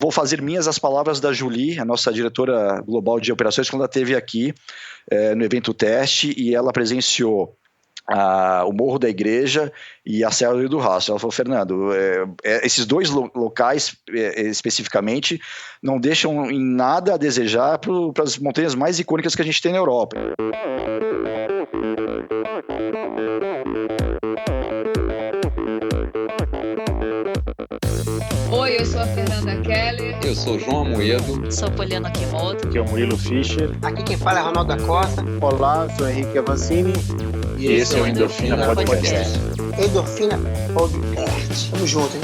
vou fazer minhas as palavras da Julie, a nossa diretora global de operações, quando ela esteve aqui no evento teste, e ela presenciou o Morro da Igreja e a Serra do Rastro. Ela falou: Fernando, esses dois locais especificamente não deixam em nada a desejar para as montanhas mais icônicas que a gente tem na Europa. Oi, eu sou a Fernanda Keller. Eu sou o João Amoedo. Sou Poliana Kimoto. Aqui é o Murilo Fischer. Aqui quem fala é Ronaldo da Costa. Olá, sou Henrique Avancini. E esse é o Endorfina Podcast. Endorfina Podcast. Tamo junto, hein?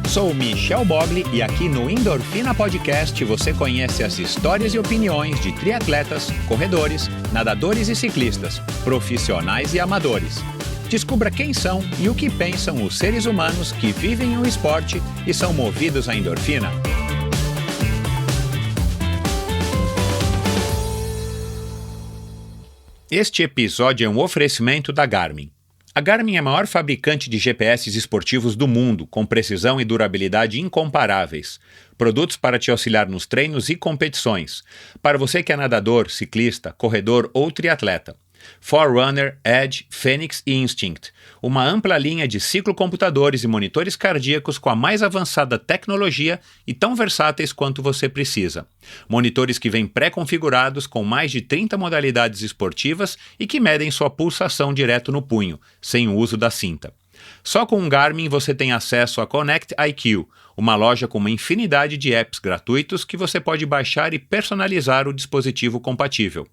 Sou Michel Bogli e aqui no Endorfina Podcast você conhece as histórias e opiniões de triatletas, corredores, nadadores e ciclistas, profissionais e amadores. Descubra quem são e o que pensam os seres humanos que vivem o esporte e são movidos à endorfina. Este episódio é um oferecimento da Garmin. A Garmin é a maior fabricante de GPS esportivos do mundo, com precisão e durabilidade incomparáveis. Produtos para te auxiliar nos treinos e competições. Para você que é nadador, ciclista, corredor ou triatleta. Forerunner, Edge, Fenix e Instinct. Uma ampla linha de ciclocomputadores e monitores cardíacos com a mais avançada tecnologia e tão versáteis quanto você precisa. Monitores que vêm pré-configurados com mais de 30 modalidades esportivas e que medem sua pulsação direto no punho, sem o uso da cinta. Só com o Garmin você tem acesso a Connect IQ, uma loja com uma infinidade de apps gratuitos que você pode baixar e personalizar o dispositivo compatível.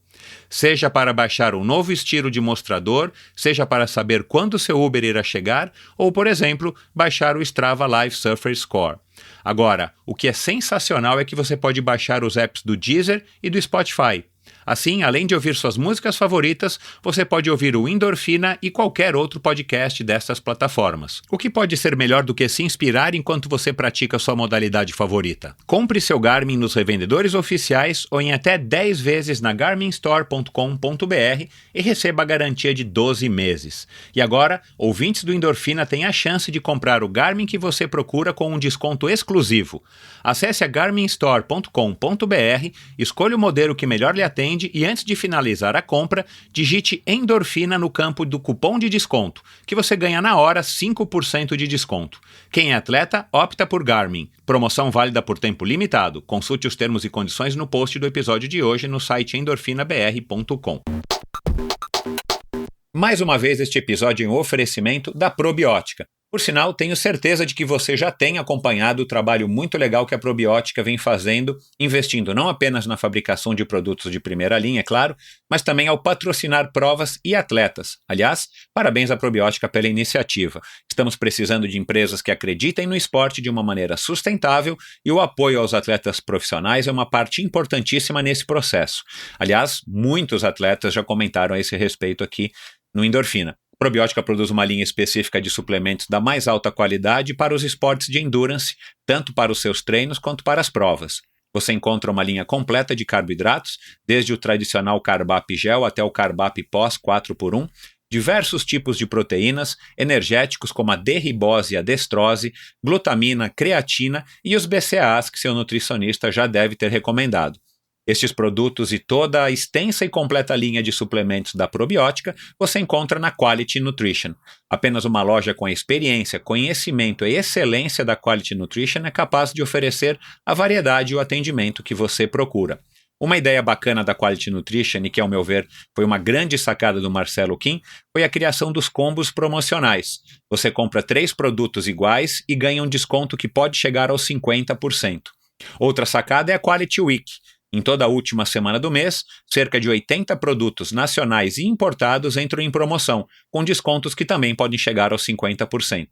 Seja para baixar um novo estilo de mostrador, seja para saber quando seu Uber irá chegar, ou, por exemplo, baixar o Strava Live Surfer Score. Agora, o que é sensacional é que você pode baixar os apps do Deezer e do Spotify. Assim, além de ouvir suas músicas favoritas, você pode ouvir o Endorfina e qualquer outro podcast dessas plataformas. O que pode ser melhor do que se inspirar enquanto você pratica sua modalidade favorita? Compre seu Garmin nos revendedores oficiais ou em até 10 vezes na garminstore.com.br e receba a garantia de 12 meses. E agora, ouvintes do Endorfina têm a chance de comprar o Garmin que você procura com um desconto exclusivo. Acesse a garminstore.com.br, escolha o modelo que melhor lhe atende e antes de finalizar a compra, digite Endorfina no campo do cupom de desconto, que você ganha na hora 5% de desconto. Quem é atleta, opta por Garmin. Promoção válida por tempo limitado. Consulte os termos e condições no post do episódio de hoje no site endorfinabr.com. Mais uma vez, este episódio é um oferecimento da Probiótica. Por sinal, tenho certeza de que você já tem acompanhado o trabalho muito legal que a Probiótica vem fazendo, investindo não apenas na fabricação de produtos de primeira linha, é claro, mas também ao patrocinar provas e atletas. Aliás, parabéns à Probiótica pela iniciativa. Estamos precisando de empresas que acreditem no esporte de uma maneira sustentável e o apoio aos atletas profissionais é uma parte importantíssima nesse processo. Aliás, muitos atletas já comentaram a esse respeito aqui no Endorfina. A Probiótica produz uma linha específica de suplementos da mais alta qualidade para os esportes de endurance, tanto para os seus treinos quanto para as provas. Você encontra uma linha completa de carboidratos, desde o tradicional Carbap Gel até o Carbap Pós 4x1, diversos tipos de proteínas, energéticos como a D-ribose e a destrose, glutamina, creatina e os BCAAs que seu nutricionista já deve ter recomendado. Estes produtos e toda a extensa e completa linha de suplementos da Probiótica você encontra na Quality Nutrition. Apenas uma loja com a experiência, conhecimento e excelência da Quality Nutrition é capaz de oferecer a variedade e o atendimento que você procura. Uma ideia bacana da Quality Nutrition, e que ao meu ver foi uma grande sacada do Marcelo Kim, foi a criação dos combos promocionais. Você compra 3 produtos iguais e ganha um desconto que pode chegar aos 50%. Outra sacada é a Quality Week. Em toda a última semana do mês, cerca de 80 produtos nacionais e importados entram em promoção, com descontos que também podem chegar aos 50%.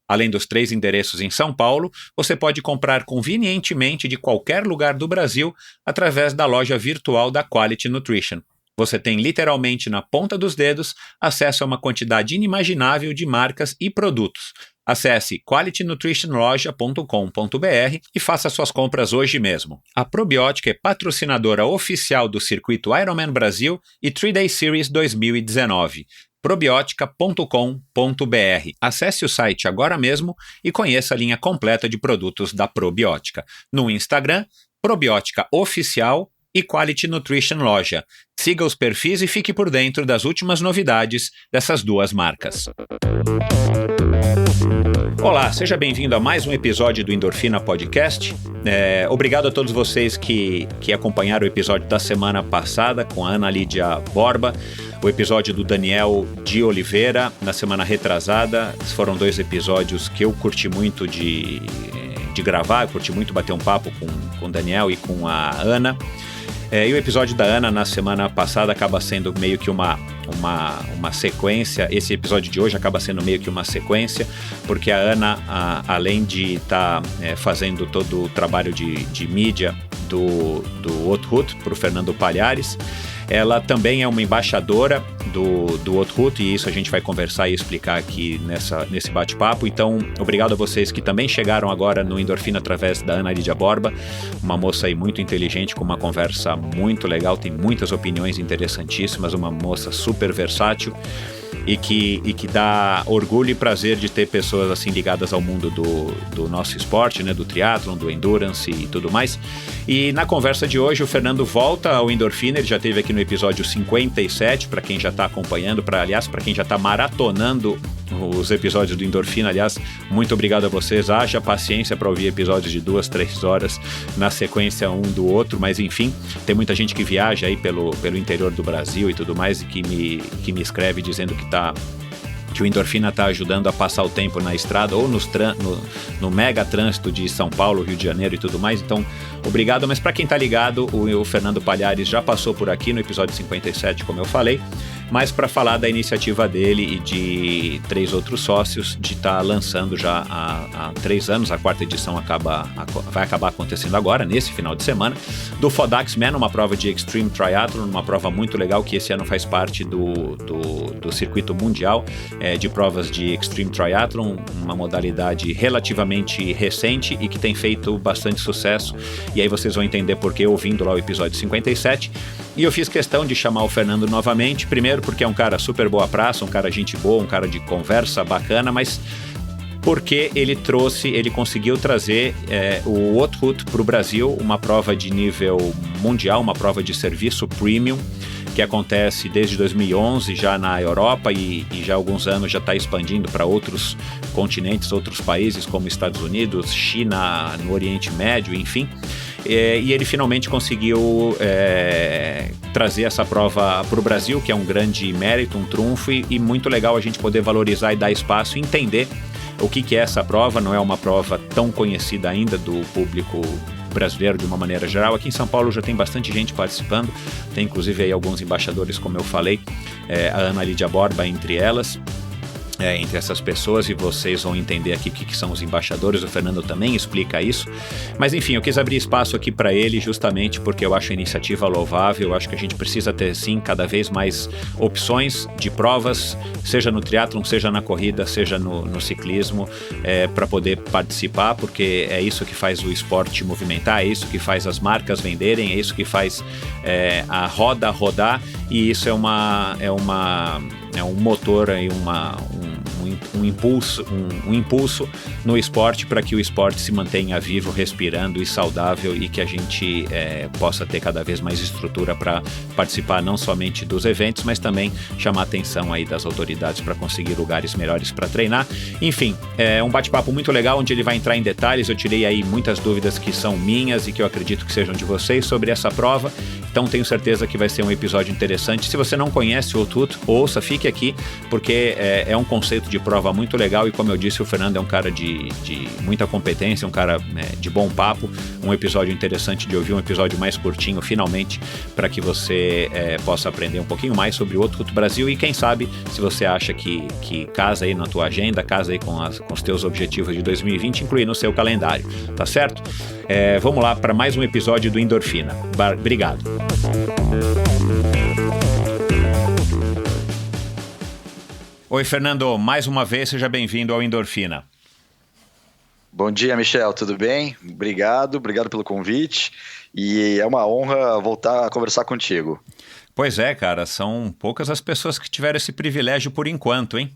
Além dos 3 endereços em São Paulo, você pode comprar convenientemente de qualquer lugar do Brasil através da loja virtual da Quality Nutrition. Você tem literalmente na ponta dos dedos acesso a uma quantidade inimaginável de marcas e produtos. Acesse qualitynutritionloja.com.br e faça suas compras hoje mesmo. A Probiótica é patrocinadora oficial do circuito Ironman Brasil e 3-Day Series 2019. probiotica.com.br. Acesse o site agora mesmo e conheça a linha completa de produtos da Probiótica. No Instagram, Probiótica Oficial e Quality Nutrition Loja. Siga os perfis e fique por dentro das últimas novidades dessas duas marcas. Olá, seja bem-vindo a mais um episódio do Endorfina Podcast. Obrigado a todos vocês que acompanharam o episódio da semana passada com a Ana Lídia Borba, o episódio do Daniel de Oliveira na semana retrasada. Foram 2 episódios que eu curti muito de gravar, eu curti muito bater um papo com o Daniel e com a Ana. E o episódio da Ana na semana passada acaba sendo meio que uma sequência. Esse episódio de hoje acaba sendo meio que uma sequência, porque a Ana, além de estar fazendo todo o trabalho de mídia do Othut para o Fernando Palhares, ela também é uma embaixadora do Othut, e isso a gente vai conversar e explicar aqui nesse bate-papo. Então, obrigado a vocês que também chegaram agora no Endorfina através da Ana Lídia Borba, uma moça aí muito inteligente, com uma conversa muito legal, tem muitas opiniões interessantíssimas, uma moça super versátil e que dá orgulho e prazer de ter pessoas assim ligadas ao mundo do nosso esporte, né, do triatlon, do endurance e tudo mais. E na conversa de hoje o Fernando volta ao Endorfina, ele já esteve aqui no episódio 57, para quem já está acompanhando, para quem já está maratonando os episódios do Endorfina. Aliás, muito obrigado a vocês, haja paciência para ouvir episódios de 2-3 horas na sequência um do outro, mas enfim, tem muita gente que viaja aí pelo interior do Brasil e tudo mais, e que me escreve dizendo que o Endorfina está ajudando a passar o tempo na estrada ou no mega trânsito de São Paulo, Rio de Janeiro e tudo mais. Então, obrigado. Mas para quem está ligado, o Fernando Palhares já passou por aqui no episódio 57, como eu falei, mas para falar da iniciativa dele e de 3 outros sócios de estar lançando já há 3 anos, a 4ª edição vai acabar acontecendo agora, nesse final de semana, do Fodax Man, uma prova de Extreme Triathlon, uma prova muito legal que esse ano faz parte do circuito mundial de provas de Extreme Triathlon, uma modalidade relativamente recente e que tem feito bastante sucesso, e aí vocês vão entender por que ouvindo lá o episódio 57. E eu fiz questão de chamar o Fernando novamente, primeiro porque é um cara super boa praça, um cara gente boa, um cara de conversa bacana, mas porque ele conseguiu trazer o Othut para o Brasil, uma prova de nível mundial, uma prova de serviço premium, que acontece desde 2011 já na Europa e já há alguns anos já está expandindo para outros continentes, outros países como Estados Unidos, China, no Oriente Médio, enfim. E ele finalmente conseguiu trazer essa prova para o Brasil, que é um grande mérito, um trunfo, e muito legal a gente poder valorizar e dar espaço e entender o que é essa prova. Não é uma prova tão conhecida ainda do público brasileiro de uma maneira geral. Aqui em São Paulo já tem bastante gente participando, tem inclusive aí alguns embaixadores, como eu falei, a Ana Lídia Borba entre elas. Entre essas pessoas, e vocês vão entender aqui o que são os embaixadores. O Fernando também explica isso, mas enfim, eu quis abrir espaço aqui para ele justamente porque eu acho a iniciativa louvável. Eu acho que a gente precisa ter sim cada vez mais opções de provas, seja no triatlon, seja na corrida, seja no ciclismo, para poder participar, porque é isso que faz o esporte movimentar, é isso que faz as marcas venderem, é isso que faz a roda rodar, e isso é um motor aí, um impulso no esporte para que o esporte se mantenha vivo, respirando e saudável, e que a gente possa ter cada vez mais estrutura para participar não somente dos eventos, mas também chamar a atenção aí das autoridades para conseguir lugares melhores para treinar. Enfim, é um bate-papo muito legal onde ele vai entrar em detalhes. Eu tirei aí muitas dúvidas que são minhas e que eu acredito que sejam de vocês sobre essa prova, então tenho certeza que vai ser um episódio interessante. Se você não conhece o Othut, ouça, fique aqui, porque é um conceito de prova muito legal, e como eu disse, o Fernando é um cara de muita competência, um cara de bom papo, um episódio interessante de ouvir, um episódio mais curtinho finalmente, para que você possa aprender um pouquinho mais sobre o Othut Brasil, e quem sabe, se você acha que casa aí na tua agenda, casa aí com os teus objetivos de 2020, incluir no seu calendário, tá certo? Vamos lá para mais um episódio do Endorfina. Obrigado. Oi, Fernando, mais uma vez, seja bem-vindo ao Endorfina. Bom dia, Michel, tudo bem? Obrigado pelo convite, e é uma honra voltar a conversar contigo. Pois é, cara, são poucas as pessoas que tiveram esse privilégio por enquanto, hein?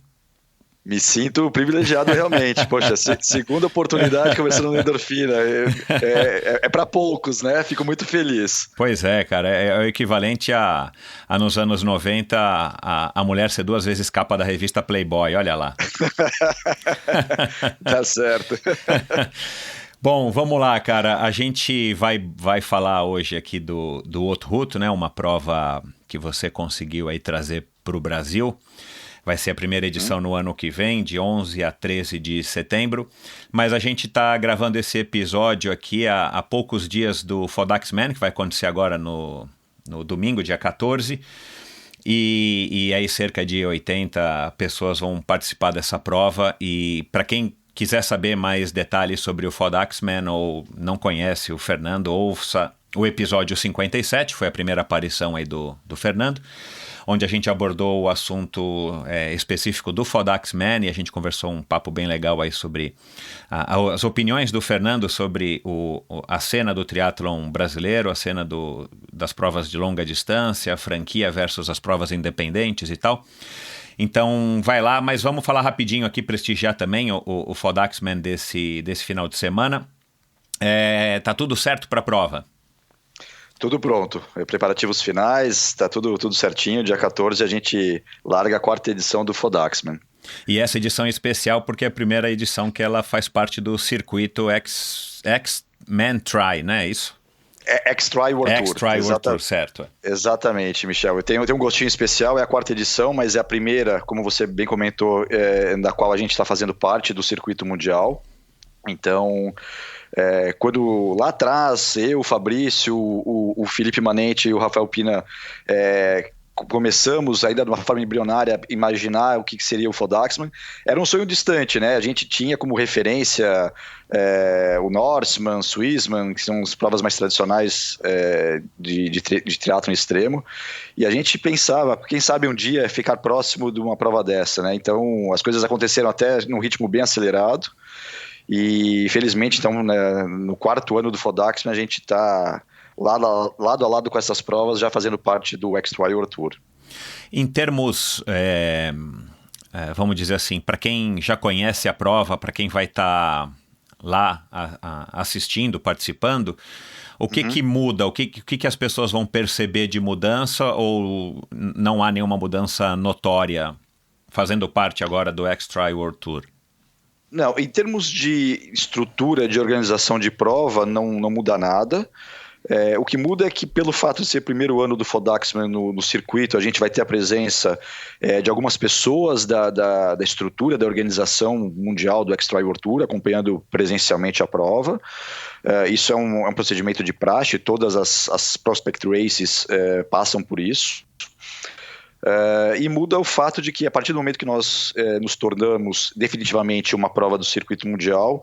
Me sinto privilegiado realmente. Poxa, segunda oportunidade conversando no Endorfina. É para poucos, né? Fico muito feliz. Pois é, cara. É o equivalente a nos anos 90, a mulher ser 2 vezes capa da revista Playboy. Olha lá. Tá certo. Bom, vamos lá, cara. A gente vai falar hoje aqui do Haute-Route, né? Uma prova que você conseguiu aí trazer para o Brasil. Vai ser a primeira edição no ano que vem, de 11 a 13 de setembro. Mas a gente está gravando esse episódio aqui há poucos dias do Fodax-Man, que vai acontecer agora no domingo, dia 14. E aí cerca de 80 pessoas vão participar dessa prova. E para quem quiser saber mais detalhes sobre o Fodax-Man ou não conhece o Fernando, ouça o episódio 57, foi a primeira aparição aí do Fernando, onde a gente abordou o assunto específico do Fodax-Man e a gente conversou um papo bem legal aí sobre as opiniões do Fernando sobre a cena do triatlon brasileiro, a cena das provas de longa distância, a franquia versus as provas independentes e tal. Então vai lá, mas vamos falar rapidinho aqui, prestigiar também o Fodax-Man desse final de semana. Tá tudo certo para a prova? Tudo pronto, preparativos finais, tá tudo certinho. Dia 14 a gente larga a 4ª edição do Fodax-Man. E essa edição é especial porque é a primeira edição que ela faz parte do circuito X-Man Tri, né? É isso? X-Tri World Tour. X-Tri World Tour, certo. Exatamente, Michel. Eu tenho um gostinho especial, é a 4ª edição, mas é a primeira, como você bem comentou, da qual a gente está fazendo parte do circuito mundial. Então, quando lá atrás, eu, o Fabrício, o Felipe Manente e o Rafael Pina começamos, ainda de uma forma embrionária, a imaginar o que seria o Fodax-Man, era um sonho distante, né? A gente tinha como referência o Norseman, Swissman, que são as provas mais tradicionais de triatlon extremo, e a gente pensava, quem sabe um dia ficar próximo de uma prova dessa, né? Então, as coisas aconteceram até num ritmo bem acelerado, e felizmente, então, né, no 4º ano do Fodax-Man, a gente está lado a lado com essas provas, já fazendo parte do X-Tri World Tour. Em termos, vamos dizer assim, para quem já conhece a prova, para quem vai estar lá assistindo, participando, o que que muda? O que as pessoas vão perceber de mudança, ou não há nenhuma mudança notória fazendo parte agora do X-Tri World Tour? Não, em termos de estrutura de organização de prova, não muda nada. O que muda é que, pelo fato de ser primeiro ano do Fodax-Man no circuito, a gente vai ter a presença de algumas pessoas da estrutura da organização mundial do X-Tri World Tour, acompanhando presencialmente a prova. Isso é um procedimento de praxe, todas as Prospect Races passam por isso. E muda o fato de que, a partir do momento que nós nos tornamos definitivamente uma prova do circuito mundial,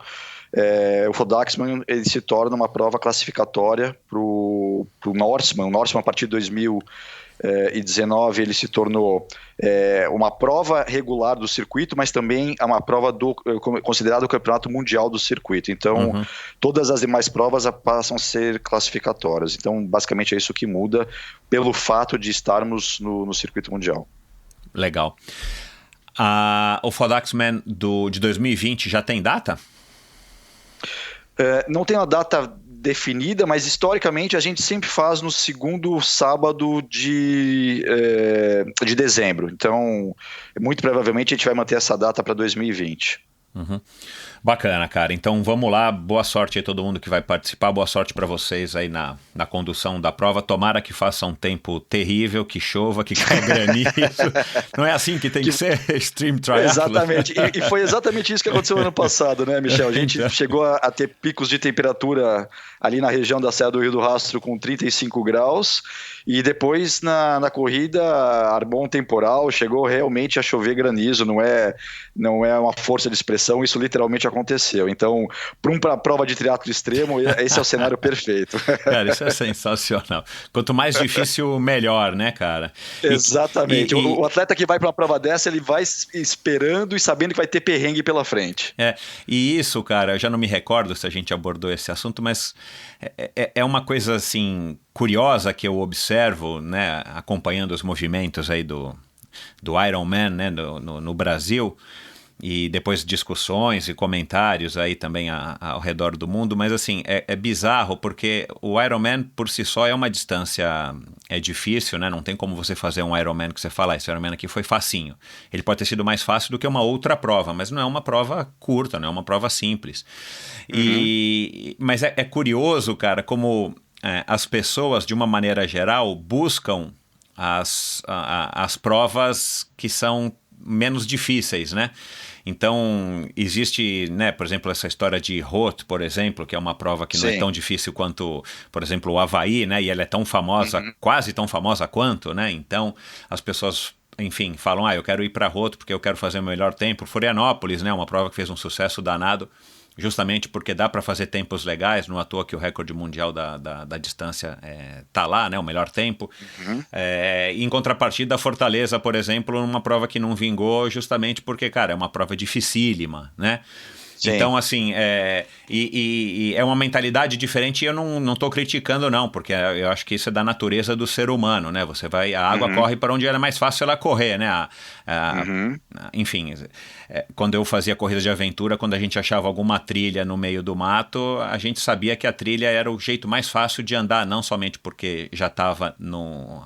o Fodax-Man ele se torna uma prova classificatória para o Norseman. O Norseman, a partir de 2019, ele se tornou uma prova regular do circuito, mas também é uma prova considerada o campeonato mundial do circuito. Então, todas as demais provas passam a ser classificatórias. Então, basicamente é isso que muda pelo fato de estarmos no circuito mundial. Legal. O Fodax-Man de 2020 já tem data? Não tem uma data definida, mas historicamente a gente sempre faz no segundo sábado de dezembro. Então, muito provavelmente a gente vai manter essa data para 2020. Bacana, cara. Então vamos lá, boa sorte aí todo mundo que vai participar, boa sorte para vocês aí na condução da prova. Tomara que faça um tempo terrível, que chova, que caia granizo. Não é assim que tem que ser Extreme Triathlon? Exatamente, e foi exatamente isso que aconteceu ano passado, né, Michel? A gente chegou a ter picos de temperatura ali na região da Serra do Rio do Rastro com 35 graus, e depois na corrida armou um temporal, chegou realmente a chover granizo, não é uma força de expressão expressão, isso literalmente aconteceu. Então, para uma prova de triatlo extremo, esse é o cenário perfeito. Cara, isso é sensacional. Quanto mais difícil, melhor, né, cara? Exatamente. O atleta que vai para uma prova dessa, ele vai esperando e sabendo que vai ter perrengue pela frente. E isso, cara, eu já não me recordo se a gente abordou esse assunto, mas é uma coisa, assim, curiosa que eu observo, né, acompanhando os movimentos aí do Ironman, né, no Brasil, e depois discussões e comentários aí também ao redor do mundo, mas assim, é bizarro porque o Ironman por si só é uma distância difícil, né? Não tem como você fazer um Ironman que você fala, esse Ironman aqui foi facinho. Ele pode ter sido mais fácil do que uma outra prova, mas não é uma prova curta, não é uma prova simples. Mas é curioso, cara, como as pessoas, de uma maneira geral, buscam as provas que são menos difíceis, né? Então, existe, né, por exemplo, essa história de Roth, por exemplo, que é uma prova que não é tão difícil quanto, por exemplo, o Havaí, né? E ela é tão famosa, quase tão famosa quanto, né? Então, as pessoas, enfim, falam, eu quero ir para Roth porque eu quero fazer o melhor tempo. Florianópolis, né? Uma prova que fez um sucesso danado, justamente porque dá para fazer tempos legais, não à toa que o recorde mundial da distância tá lá, né, o melhor tempo. Em contrapartida, a Fortaleza, por exemplo, uma prova que não vingou justamente porque, cara, é uma prova dificílima, né? Sim. Então, assim, é uma mentalidade diferente e eu não estou criticando, não, porque eu acho que isso é da natureza do ser humano, né? A água corre para onde era mais fácil ela correr, né? Enfim, quando eu fazia corrida de aventura, quando a gente achava alguma trilha no meio do mato, a gente sabia que a trilha era o jeito mais fácil de andar, não somente porque já estava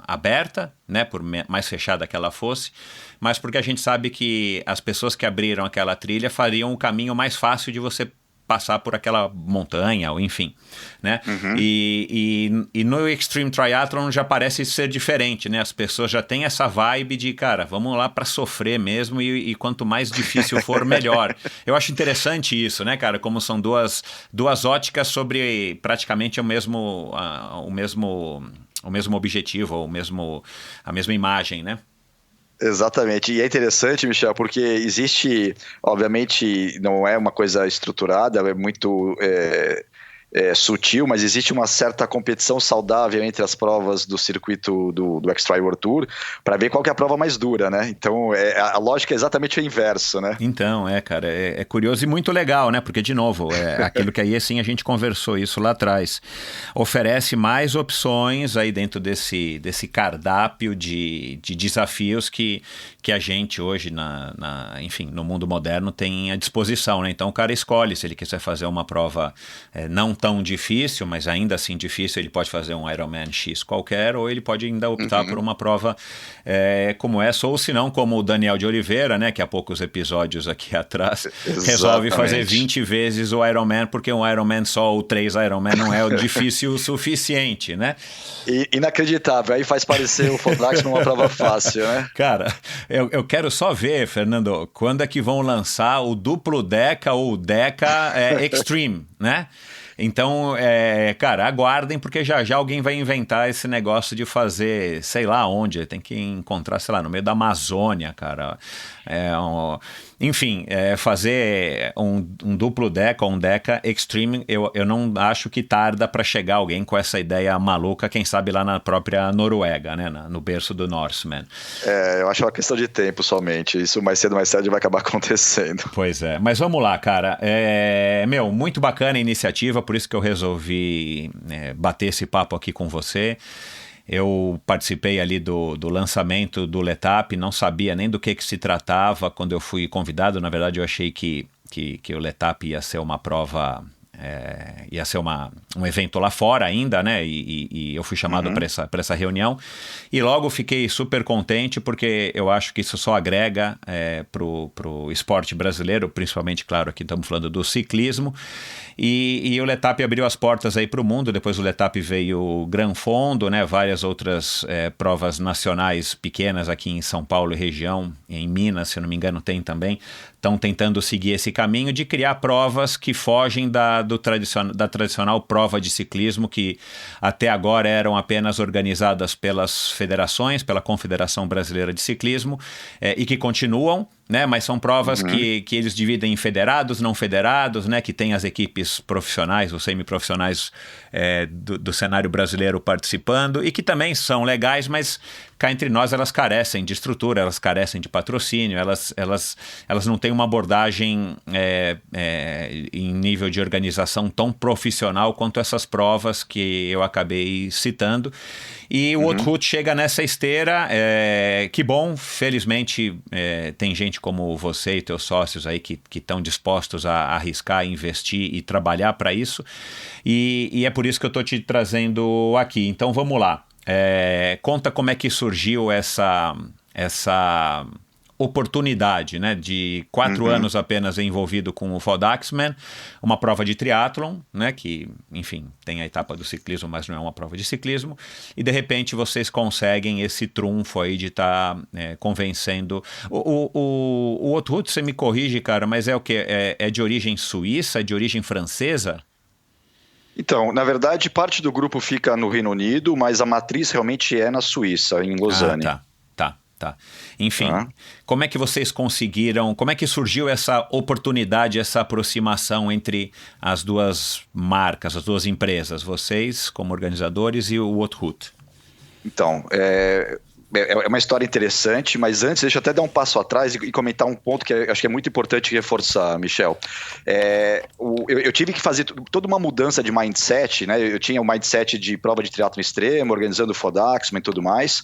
aberta, né? Por mais fechada que ela fosse, mas porque a gente sabe que as pessoas que abriram aquela trilha fariam o caminho mais fácil de você passar por aquela montanha, ou enfim, né? E no Extreme Triathlon já parece ser diferente, né? As pessoas já têm essa vibe de, cara, vamos lá para sofrer mesmo e quanto mais difícil for, melhor. Eu acho interessante isso, né, cara? Como são duas óticas sobre praticamente o mesmo objetivo, ou a mesma imagem, né? Exatamente, e é interessante, Michel, porque existe, obviamente, não é uma coisa estruturada, é muito sutil, mas existe uma certa competição saudável entre as provas do circuito do X-Tri World Tour para ver qual que é a prova mais dura, né? Então, a lógica é exatamente o inverso, né? Então, cara, é curioso e muito legal, né? Porque, de novo, aquilo que aí, assim, a gente conversou isso lá atrás. Oferece mais opções aí dentro desse cardápio de desafios que a gente hoje, enfim, no mundo moderno tem à disposição, né? Então, o cara escolhe se ele quiser fazer uma prova não tão difícil, mas ainda assim difícil, ele pode fazer um Ironman X qualquer, ou ele pode ainda optar por uma prova como essa, ou se não, como o Daniel de Oliveira, né, que há poucos episódios aqui atrás, resolve fazer 20 vezes o Ironman, porque um Ironman só ou 3 Ironman não é difícil o suficiente, né? Inacreditável, aí faz parecer o Fondrax numa prova fácil, né? Cara, eu quero só ver, Fernando, quando é que vão lançar o duplo Deca ou Deca Extreme, né? Então, cara, aguardem, porque já alguém vai inventar esse negócio de fazer, sei lá onde, tem que encontrar, sei lá, no meio da Amazônia, cara. Enfim, fazer um duplo Deca ou um Deca Extreme, eu não acho que tarda para chegar alguém com essa ideia maluca, quem sabe lá na própria Noruega, né, no berço do Norseman. Eu acho uma questão de tempo somente, isso mais cedo ou mais tarde vai acabar acontecendo. Pois é, mas vamos lá, cara, muito bacana a iniciativa, por isso que eu resolvi bater esse papo aqui com você. Eu participei ali do lançamento do Letap, não sabia nem do que se tratava quando eu fui convidado. Na verdade, eu achei que o Letap ia ser uma prova, ia ser um evento lá fora ainda, né? E eu fui chamado para essa reunião. E logo fiquei super contente, porque eu acho que isso só agrega pro esporte brasileiro, principalmente, claro, aqui estamos falando do ciclismo. E o Letap abriu as portas aí para o mundo. Depois do Letap veio o Gran Fondo, né? Várias outras provas nacionais pequenas aqui em São Paulo e região, em Minas, se eu não me engano, tem também. Estão tentando seguir esse caminho de criar provas que fogem da tradicional prova de ciclismo, que até agora eram apenas organizadas pelas federações, pela Confederação Brasileira de Ciclismo, e que continuam, né? Mas são provas que eles dividem em federados, não federados, né? Que tem as equipes profissionais ou semiprofissionais do cenário brasileiro participando e que também são legais, mas cá entre nós elas carecem de estrutura, elas carecem de patrocínio, elas não têm uma abordagem em nível de organização tão profissional quanto essas provas que eu acabei citando. E o Othut chega nessa esteira, que bom, felizmente tem gente como você e teus sócios aí que estão dispostos a arriscar, investir e trabalhar para isso, e é por isso que eu estou te trazendo aqui. Então vamos lá, conta como é que surgiu essa oportunidade, né, de 4 anos apenas envolvido com o FODAXMAN, uma prova de triatlon, né, que, enfim, tem a etapa do ciclismo, mas não é uma prova de ciclismo, e de repente vocês conseguem esse trunfo aí de estar convencendo. O Othut, você me corrige, cara, mas é o quê? É de origem suíça, de origem francesa? Então, na verdade, parte do grupo fica no Reino Unido, mas a matriz realmente é na Suíça, em Lausanne. Tá. Enfim, como é que vocês conseguiram, como é que surgiu essa oportunidade, essa aproximação entre as duas marcas, as duas empresas, vocês como organizadores e o Othut? Então, é uma história interessante, mas antes deixa eu até dar um passo atrás e comentar um ponto que acho que é muito importante reforçar, Michel. Eu tive que fazer toda uma mudança de mindset, né? Eu tinha o mindset de prova de triatlo extremo, organizando o FODAXMAN e tudo mais,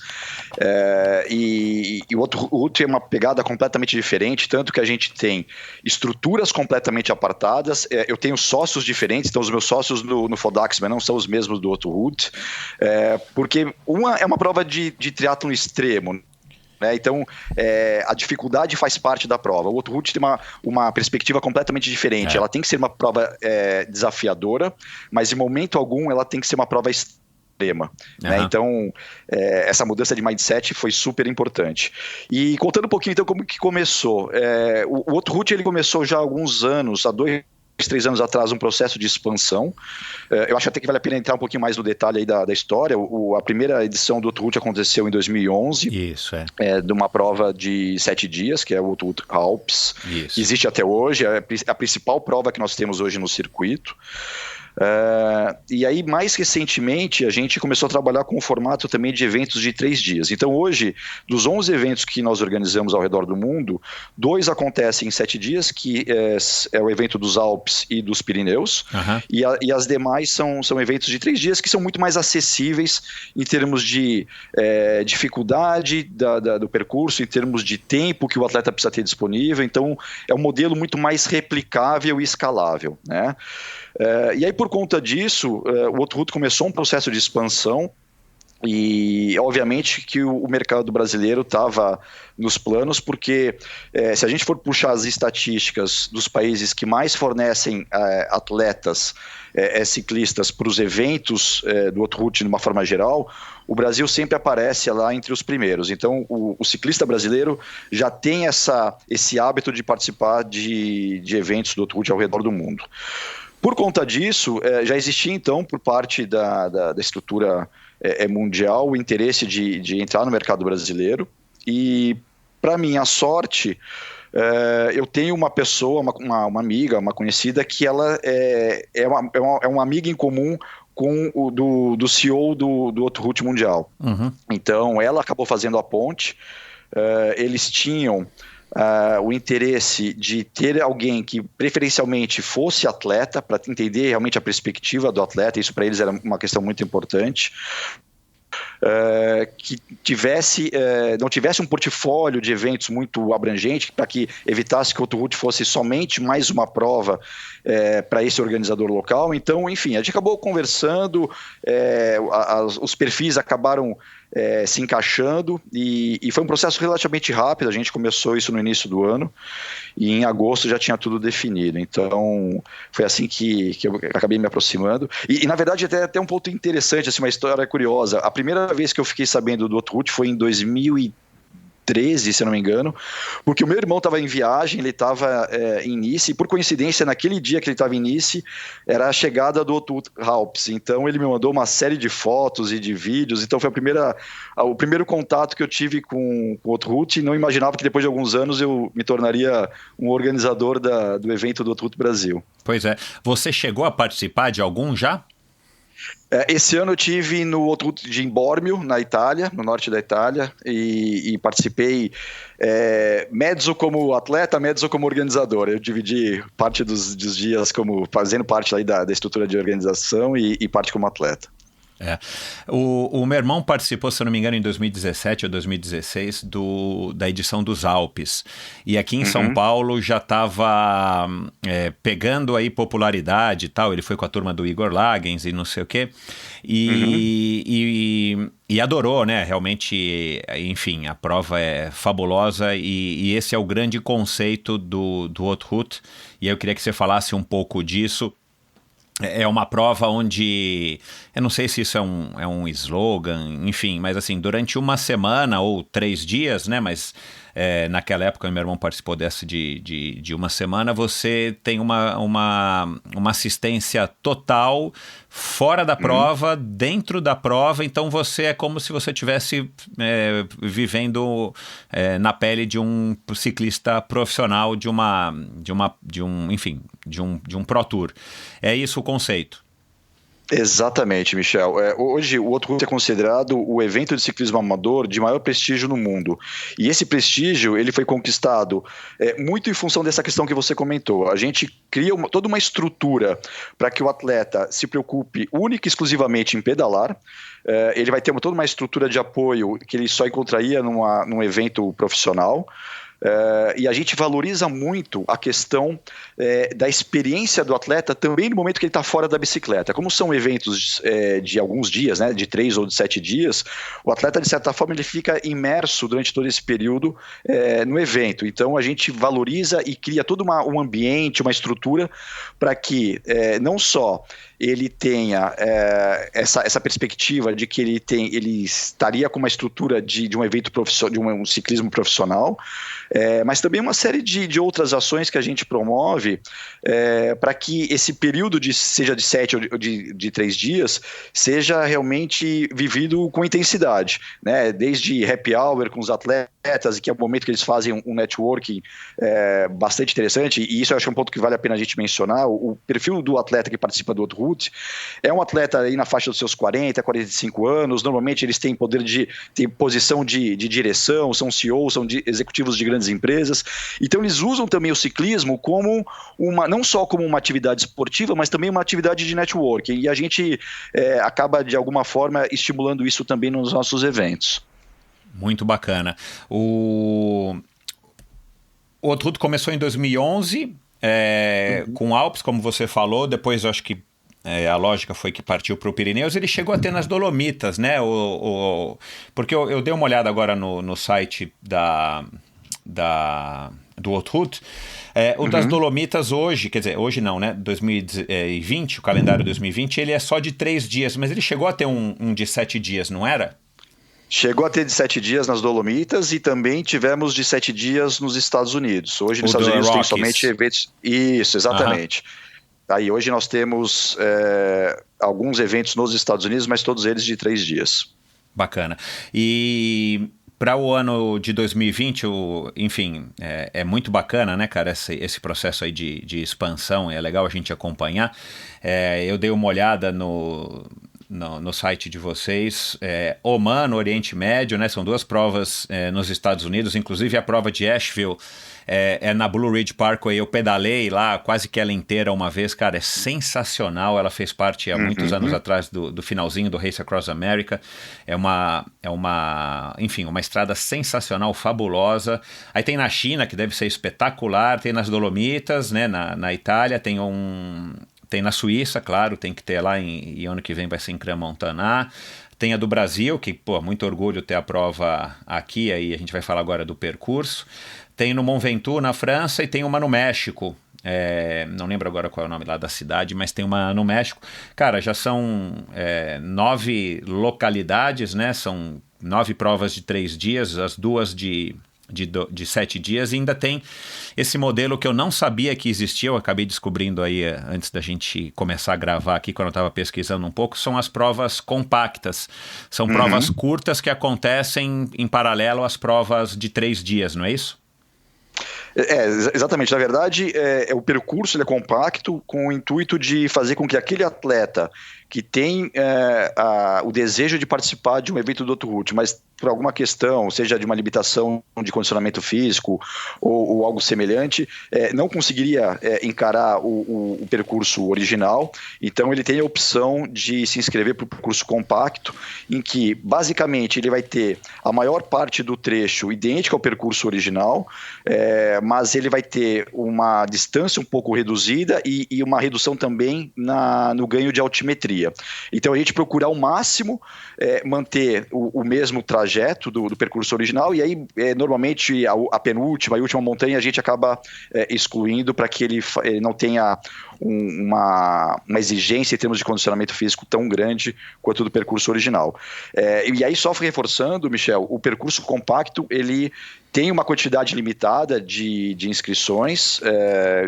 e o Othut é uma pegada completamente diferente, tanto que a gente tem estruturas completamente apartadas, eu tenho sócios diferentes, então os meus sócios no FODAXMAN não são os mesmos do Othut, porque uma é uma prova de triatlo extremo, né? Então a dificuldade faz parte da prova. O Othut tem uma perspectiva completamente diferente. Ela tem que ser uma prova desafiadora, mas em momento algum ela tem que ser uma prova extrema, né? Então essa mudança de mindset foi super importante. E contando um pouquinho então como que começou, o Othut ele começou já há alguns anos, há 2-3 anos atrás, um processo de expansão. Eu acho até que vale a pena entrar um pouquinho mais no detalhe aí da história. A primeira edição do Othut aconteceu em 2011. Isso, de uma prova de 7 dias, que é o Othut Alps. Isso. Que existe até hoje, é a principal prova que nós temos hoje no circuito. E aí, mais recentemente, a gente começou a trabalhar com o formato também de eventos de 3 dias. Então, hoje, dos 11 eventos que nós organizamos ao redor do mundo, 2 acontecem em 7 dias, que é o evento dos Alpes e dos Pirineus, e as demais são eventos de 3 dias que são muito mais acessíveis em termos de dificuldade do percurso, em termos de tempo que o atleta precisa ter disponível. Então, é um modelo muito mais replicável e escalável, né? E aí, por conta disso, o Othut começou um processo de expansão e, obviamente, que o mercado brasileiro estava nos planos, porque se a gente for puxar as estatísticas dos países que mais fornecem atletas ciclistas para os eventos do Othut de uma forma geral, o Brasil sempre aparece lá entre os primeiros. Então, o ciclista brasileiro já tem esse hábito de participar de eventos do Othut ao redor do mundo. Por conta disso, já existia então por parte da estrutura mundial o interesse de entrar no mercado brasileiro, e para minha sorte eu tenho uma pessoa, uma amiga, uma conhecida, que ela é uma amiga em comum com o do CEO do Othut Mundial. Então ela acabou fazendo a ponte. Eles tinham o interesse de ter alguém que preferencialmente fosse atleta, para entender realmente a perspectiva do atleta. Isso para eles era uma questão muito importante. Que não tivesse um portfólio de eventos muito abrangente, para que evitasse que o Othut fosse somente mais uma prova para esse organizador local. Então, enfim, a gente acabou conversando, os perfis acabaram se encaixando, e foi um processo relativamente rápido. A gente começou isso no início do ano e em agosto já tinha tudo definido. Então foi assim que eu acabei me aproximando, e na verdade até um ponto interessante, assim, uma história curiosa. A primeira vez que eu fiquei sabendo do Othut foi em 2013, 2013, se eu não me engano, porque o meu irmão estava em viagem, ele estava em Nice, e por coincidência, naquele dia que ele estava em Nice, era a chegada do Othut Alps. Então ele me mandou uma série de fotos e de vídeos, então foi o primeiro contato que eu tive com o Othut, e não imaginava que depois de alguns anos eu me tornaria um organizador do evento do Othut Brasil. Pois é. Você chegou a participar de algum já? Esse ano eu tive no Othut de Bormio, na Itália, no norte da Itália, e participei mezzo como atleta, mezzo como organizador. Eu dividi parte dos dias como fazendo parte aí da estrutura de organização e parte como atleta. O meu irmão participou, se eu não me engano, em 2017 ou 2016 da edição dos Alpes, e aqui em São Paulo já estava pegando aí popularidade e tal. Ele foi com a turma do Igor Lagens e não sei o quê, e adorou, né? Realmente, enfim, a prova é fabulosa, e esse é o grande conceito do Othut, e eu queria que você falasse um pouco disso. É uma prova onde, eu não sei se isso é um slogan, enfim, mas assim, durante uma semana ou 3 dias, né, mas naquela época meu irmão participou dessa de uma semana, você tem uma assistência total fora da prova, dentro da prova, então você é como se você estivesse vivendo na pele de um ciclista profissional de um Pro Tour. É isso o conceito. Exatamente, Michel. Hoje o Othut é considerado o evento de ciclismo amador de maior prestígio no mundo. E esse prestígio ele foi conquistado muito em função dessa questão que você comentou. A gente cria toda uma estrutura para que o atleta se preocupe única e exclusivamente em pedalar. Ele vai ter toda uma estrutura de apoio que ele só encontraria num evento profissional. E a gente valoriza muito a questão da experiência do atleta também no momento que ele está fora da bicicleta. Como são eventos de alguns dias, né, de 3 ou de 7 dias, o atleta, de certa forma, ele fica imerso durante todo esse período no evento. Então, a gente valoriza e cria todo um ambiente, uma estrutura para que não só ele tenha essa perspectiva de que ele estaria com uma estrutura de um evento profissional, de um ciclismo profissional, mas também uma série de outras ações que a gente promove para que esse período seja de 7 ou de 3 dias seja realmente vivido com intensidade, né? Desde happy hour com os atletas, e que é o momento que eles fazem um networking bastante interessante, e isso eu acho um ponto que vale a pena a gente mencionar. O perfil do atleta que participa do Othut é um atleta aí na faixa dos seus 40, 45 anos, normalmente eles têm têm posição de direção, são CEOs, são executivos de grandes empresas, então eles usam também o ciclismo como não só como uma atividade esportiva, mas também uma atividade de networking, e a gente acaba de alguma forma estimulando isso também nos nossos eventos. Muito bacana. O Othut começou em 2011 com Alpes, como você falou, depois eu acho que a lógica foi que partiu para o Pirineus. Ele chegou até nas Dolomitas, né? Porque eu dei uma olhada agora no site do Othut. O das Dolomitas hoje, quer dizer, hoje não, né? 2020, o calendário 2020, ele é só de 3 dias, mas ele chegou a ter um de 7 dias, não era? Chegou a ter de 7 dias nas Dolomitas, e também tivemos de 7 dias nos Estados Unidos. Hoje nos Estados Unidos tem somente eventos... Isso, exatamente. Aí hoje nós temos alguns eventos nos Estados Unidos, mas todos eles de 3 dias. Bacana. E para o ano de 2020, enfim, é muito bacana, né, cara, esse processo aí de expansão, é legal a gente acompanhar. Eu dei uma olhada no site de vocês, Oman, no Oriente Médio, né? São 2 provas nos Estados Unidos, inclusive a prova de Asheville na Blue Ridge Parkway. Eu pedalei lá quase que ela inteira uma vez, cara, é sensacional. Ela fez parte há muitos anos atrás do finalzinho do Race Across America. Enfim, uma estrada sensacional, fabulosa. Aí tem na China, que deve ser espetacular, tem nas Dolomitas, né? Na Itália, tem na Suíça, claro, tem que ter lá, e ano que vem vai ser em Crans-Montana. Tem a do Brasil, que, muito orgulho ter a prova aqui, aí a gente vai falar agora do percurso. Tem no Mont Ventoux, na França, e tem uma no México. Não lembro agora qual é o nome lá da cidade, mas tem uma no México. Cara, já são 9 localidades, né? São 9 provas de 3 dias, as 2 de 7 dias, e ainda tem esse modelo que eu não sabia que existia, eu acabei descobrindo aí antes da gente começar a gravar aqui, quando eu estava pesquisando um pouco, são as provas compactas. São provas curtas que acontecem em paralelo às provas de 3 dias, não é isso? Exatamente. Na verdade, o percurso ele é compacto com o intuito de fazer com que aquele atleta que tem o desejo de participar de um evento do Outroute, mas por alguma questão, seja de uma limitação de condicionamento físico ou algo semelhante, não conseguiria encarar o percurso original. Então ele tem a opção de se inscrever para o percurso compacto, em que basicamente ele vai ter a maior parte do trecho idêntico ao percurso original, mas ele vai ter uma distância um pouco reduzida e uma redução também no ganho de altimetria. Então a gente procura ao máximo manter o mesmo trajeto do percurso original, e aí normalmente a penúltima e última montanha a gente acaba excluindo para que ele não tenha uma exigência em termos de condicionamento físico tão grande quanto do percurso original. E aí só reforçando, Michel, o percurso compacto ele tem uma quantidade limitada de inscrições,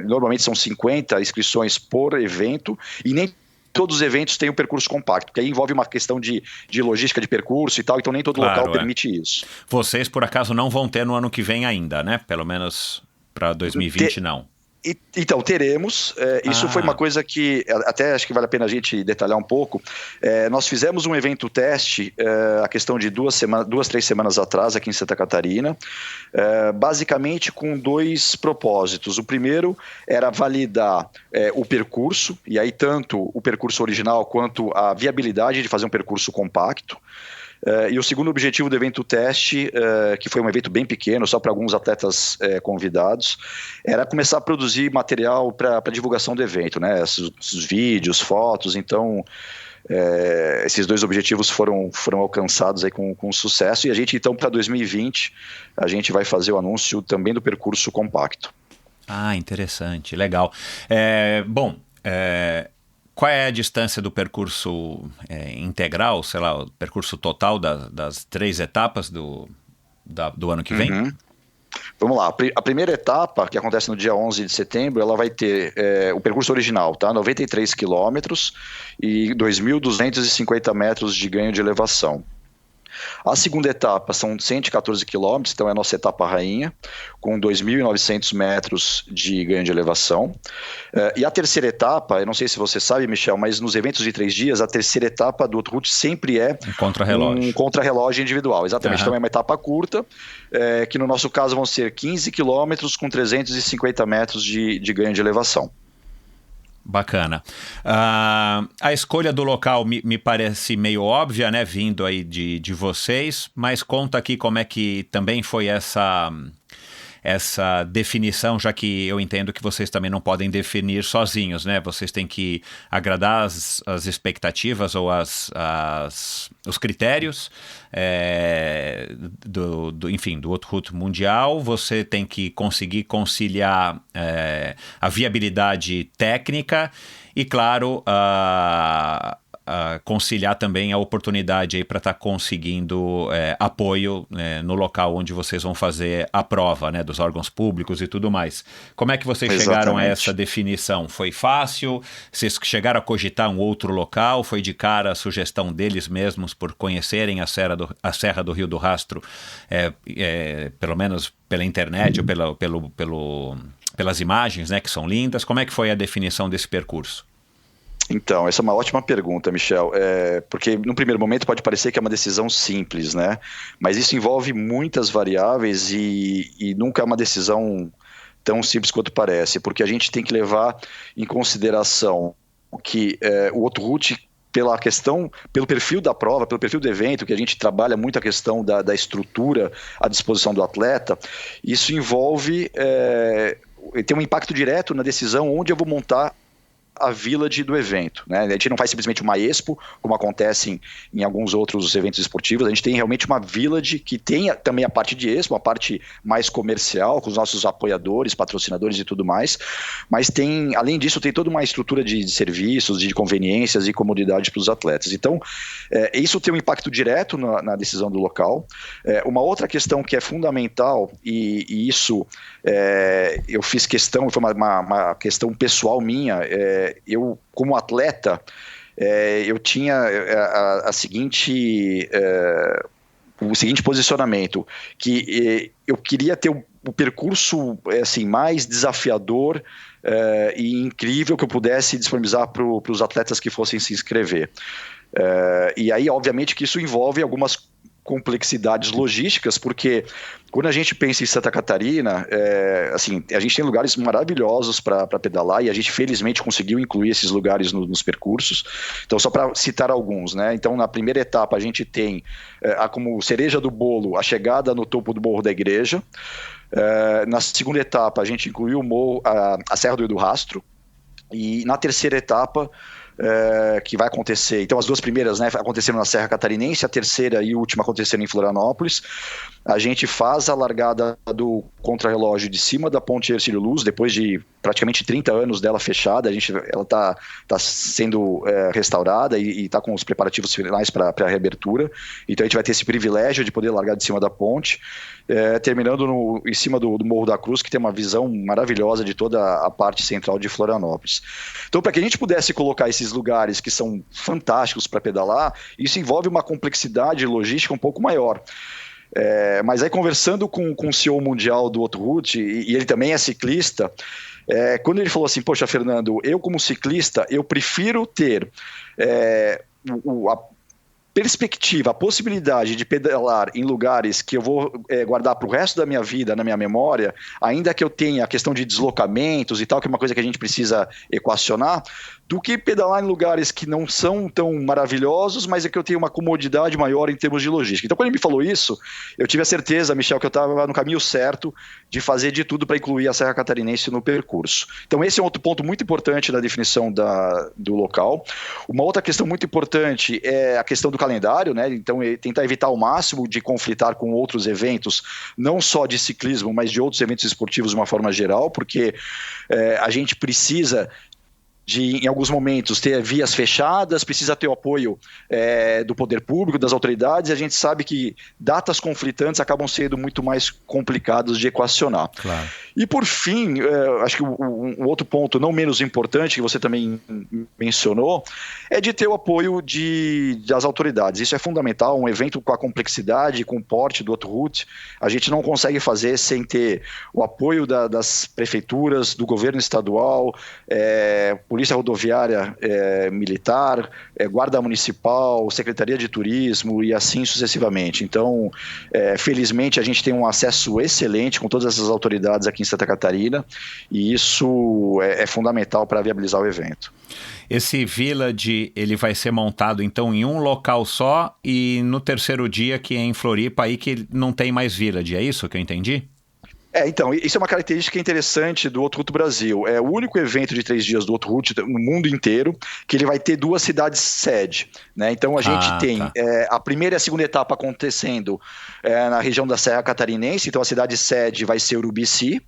normalmente são 50 inscrições por evento, e nem todos os eventos têm um percurso compacto, porque aí envolve uma questão de logística de percurso e tal, então nem todo local permite isso. Vocês, por acaso, não vão ter no ano que vem ainda, né? Pelo menos para 2020, não. Então, teremos. Isso foi uma coisa que até acho que vale a pena a gente detalhar um pouco. Nós fizemos um evento teste, a questão de 3 semanas atrás, aqui em Santa Catarina, basicamente com 2 propósitos. O primeiro era validar o percurso, e aí tanto o percurso original quanto a viabilidade de fazer um percurso compacto. E o segundo objetivo do evento teste, que foi um evento bem pequeno, só para alguns atletas convidados, era começar a produzir material para divulgação do evento, né? Esses vídeos, fotos. Então, esses 2 objetivos foram alcançados aí com sucesso, e a gente então para 2020 a gente vai fazer o anúncio também do percurso compacto. Interessante, legal. Qual é a distância do percurso integral, sei lá, o percurso total das 3 etapas do ano que vem? Vamos lá, a primeira etapa, que acontece no dia 11 de setembro, ela vai ter o percurso original, tá? 93 quilômetros e 2.250 metros de ganho de elevação. A segunda etapa são 114 quilômetros, então é a nossa etapa rainha, com 2.900 metros de ganho de elevação. E a terceira etapa, eu não sei se você sabe, Michel, mas nos eventos de 3 dias, a terceira etapa do Outroute sempre é um contrarrelógio individual. Exatamente, então é uma etapa curta, que no nosso caso vão ser 15 quilômetros com 350 metros de ganho de elevação. Bacana. A escolha do local me parece meio óbvia, né, vindo aí de vocês, mas conta aqui como é que também foi essa definição, já que eu entendo que vocês também não podem definir sozinhos, né? Vocês têm que agradar as expectativas ou os critérios do Outroute mundial. Você tem que conseguir conciliar a viabilidade técnica e, claro, conciliar também a oportunidade para estar conseguindo apoio no local onde vocês vão fazer a prova, né, dos órgãos públicos e tudo mais. Como é que vocês chegaram a essa definição? Foi fácil? Vocês chegaram a cogitar um outro local? Foi de cara a sugestão deles mesmos por conhecerem a Serra do Rio do Rastro, pelo menos pela internet ou pelas imagens, né, que são lindas? Como é que foi a definição desse percurso? Então, essa é uma ótima pergunta, Michel, porque no primeiro momento pode parecer que é uma decisão simples, né? Mas isso envolve muitas variáveis e nunca é uma decisão tão simples quanto parece, porque a gente tem que levar em consideração que o Outroute, pelo perfil da prova, pelo perfil do evento, que a gente trabalha muito a questão da estrutura à disposição do atleta, isso envolve, tem um impacto direto na decisão onde eu vou montar a village do evento, né? A gente não faz simplesmente uma expo, como acontece em alguns outros eventos esportivos, a gente tem realmente uma village que tem também a parte de expo, a parte mais comercial, com os nossos apoiadores, patrocinadores e tudo mais, mas tem, além disso, tem toda uma estrutura de serviços, de conveniências e comodidade para os atletas. Então, isso tem um impacto direto na decisão do local. Uma outra questão que é fundamental, e isso eu fiz questão, foi uma questão pessoal minha, eu, como atleta, eu tinha o seguinte posicionamento, que eu queria ter o percurso assim, mais desafiador e incrível que eu pudesse disponibilizar para os atletas que fossem se inscrever. E aí, obviamente, que isso envolve algumas complexidades logísticas, porque quando a gente pensa em Santa Catarina, assim, a gente tem lugares maravilhosos para pedalar e a gente felizmente conseguiu incluir esses lugares nos percursos. Então, só para citar alguns, né? Então, na primeira etapa a gente tem como cereja do bolo a chegada no topo do Morro da Igreja. Na segunda etapa a gente incluiu a Serra do Rio do Rastro, e na terceira etapa que vai acontecer, então as duas primeiras, né, aconteceram na Serra Catarinense, a terceira e última aconteceram em Florianópolis. A gente faz a largada do contrarrelógio de cima da Ponte Hercílio Luz, depois de praticamente 30 anos dela fechada. Ela está sendo restaurada e está com os preparativos finais para a reabertura, então a gente vai ter esse privilégio de poder largar de cima da ponte, terminando em cima do Morro da Cruz, que tem uma visão maravilhosa de toda a parte central de Florianópolis. Então, para que a gente pudesse colocar esses lugares que são fantásticos para pedalar, isso envolve uma complexidade logística um pouco maior. Mas aí, conversando com o CEO mundial do Otto Ruth, e ele também é ciclista, quando ele falou assim, poxa, Fernando, eu como ciclista, eu prefiro ter a perspectiva, a possibilidade de pedalar em lugares que eu vou guardar para o resto da minha vida, na minha memória, ainda que eu tenha a questão de deslocamentos e tal, que é uma coisa que a gente precisa equacionar, do que pedalar em lugares que não são tão maravilhosos, mas é que eu tenho uma comodidade maior em termos de logística. Então, quando ele me falou isso, eu tive a certeza, Michel, que eu estava no caminho certo de fazer de tudo para incluir a Serra Catarinense no percurso. Então, esse é um outro ponto muito importante na definição do local. Uma outra questão muito importante é a questão do calendário, né? Então, tentar evitar ao máximo de conflitar com outros eventos, não só de ciclismo, mas de outros eventos esportivos de uma forma geral, porque a gente precisa de, em alguns momentos, ter vias fechadas, precisa ter o apoio do poder público, das autoridades, e a gente sabe que datas conflitantes acabam sendo muito mais complicadas de equacionar. Claro. E por fim, acho que um outro ponto não menos importante, que você também mencionou, é de ter o apoio das autoridades. Isso é fundamental. Um evento com a complexidade, com o porte do Otto Ruth, a gente não consegue fazer sem ter o apoio das prefeituras, do governo estadual, Polícia Rodoviária Militar, Guarda Municipal, Secretaria de Turismo e assim sucessivamente. Então, felizmente, a gente tem um acesso excelente com todas essas autoridades aqui em Santa Catarina, e isso é fundamental para viabilizar o evento. Esse Village, ele vai ser montado então em um local só, e no terceiro dia, que é em Floripa, aí que não tem mais Village, é isso que eu entendi? Então, isso é uma característica interessante do Otto Ruth Brasil. É o único evento de 3 dias do Otto Ruth no mundo inteiro que ele vai ter 2 cidades sede, né? Então a gente tem a primeira e a segunda etapa acontecendo na região da Serra Catarinense, então a cidade sede vai ser Urubici,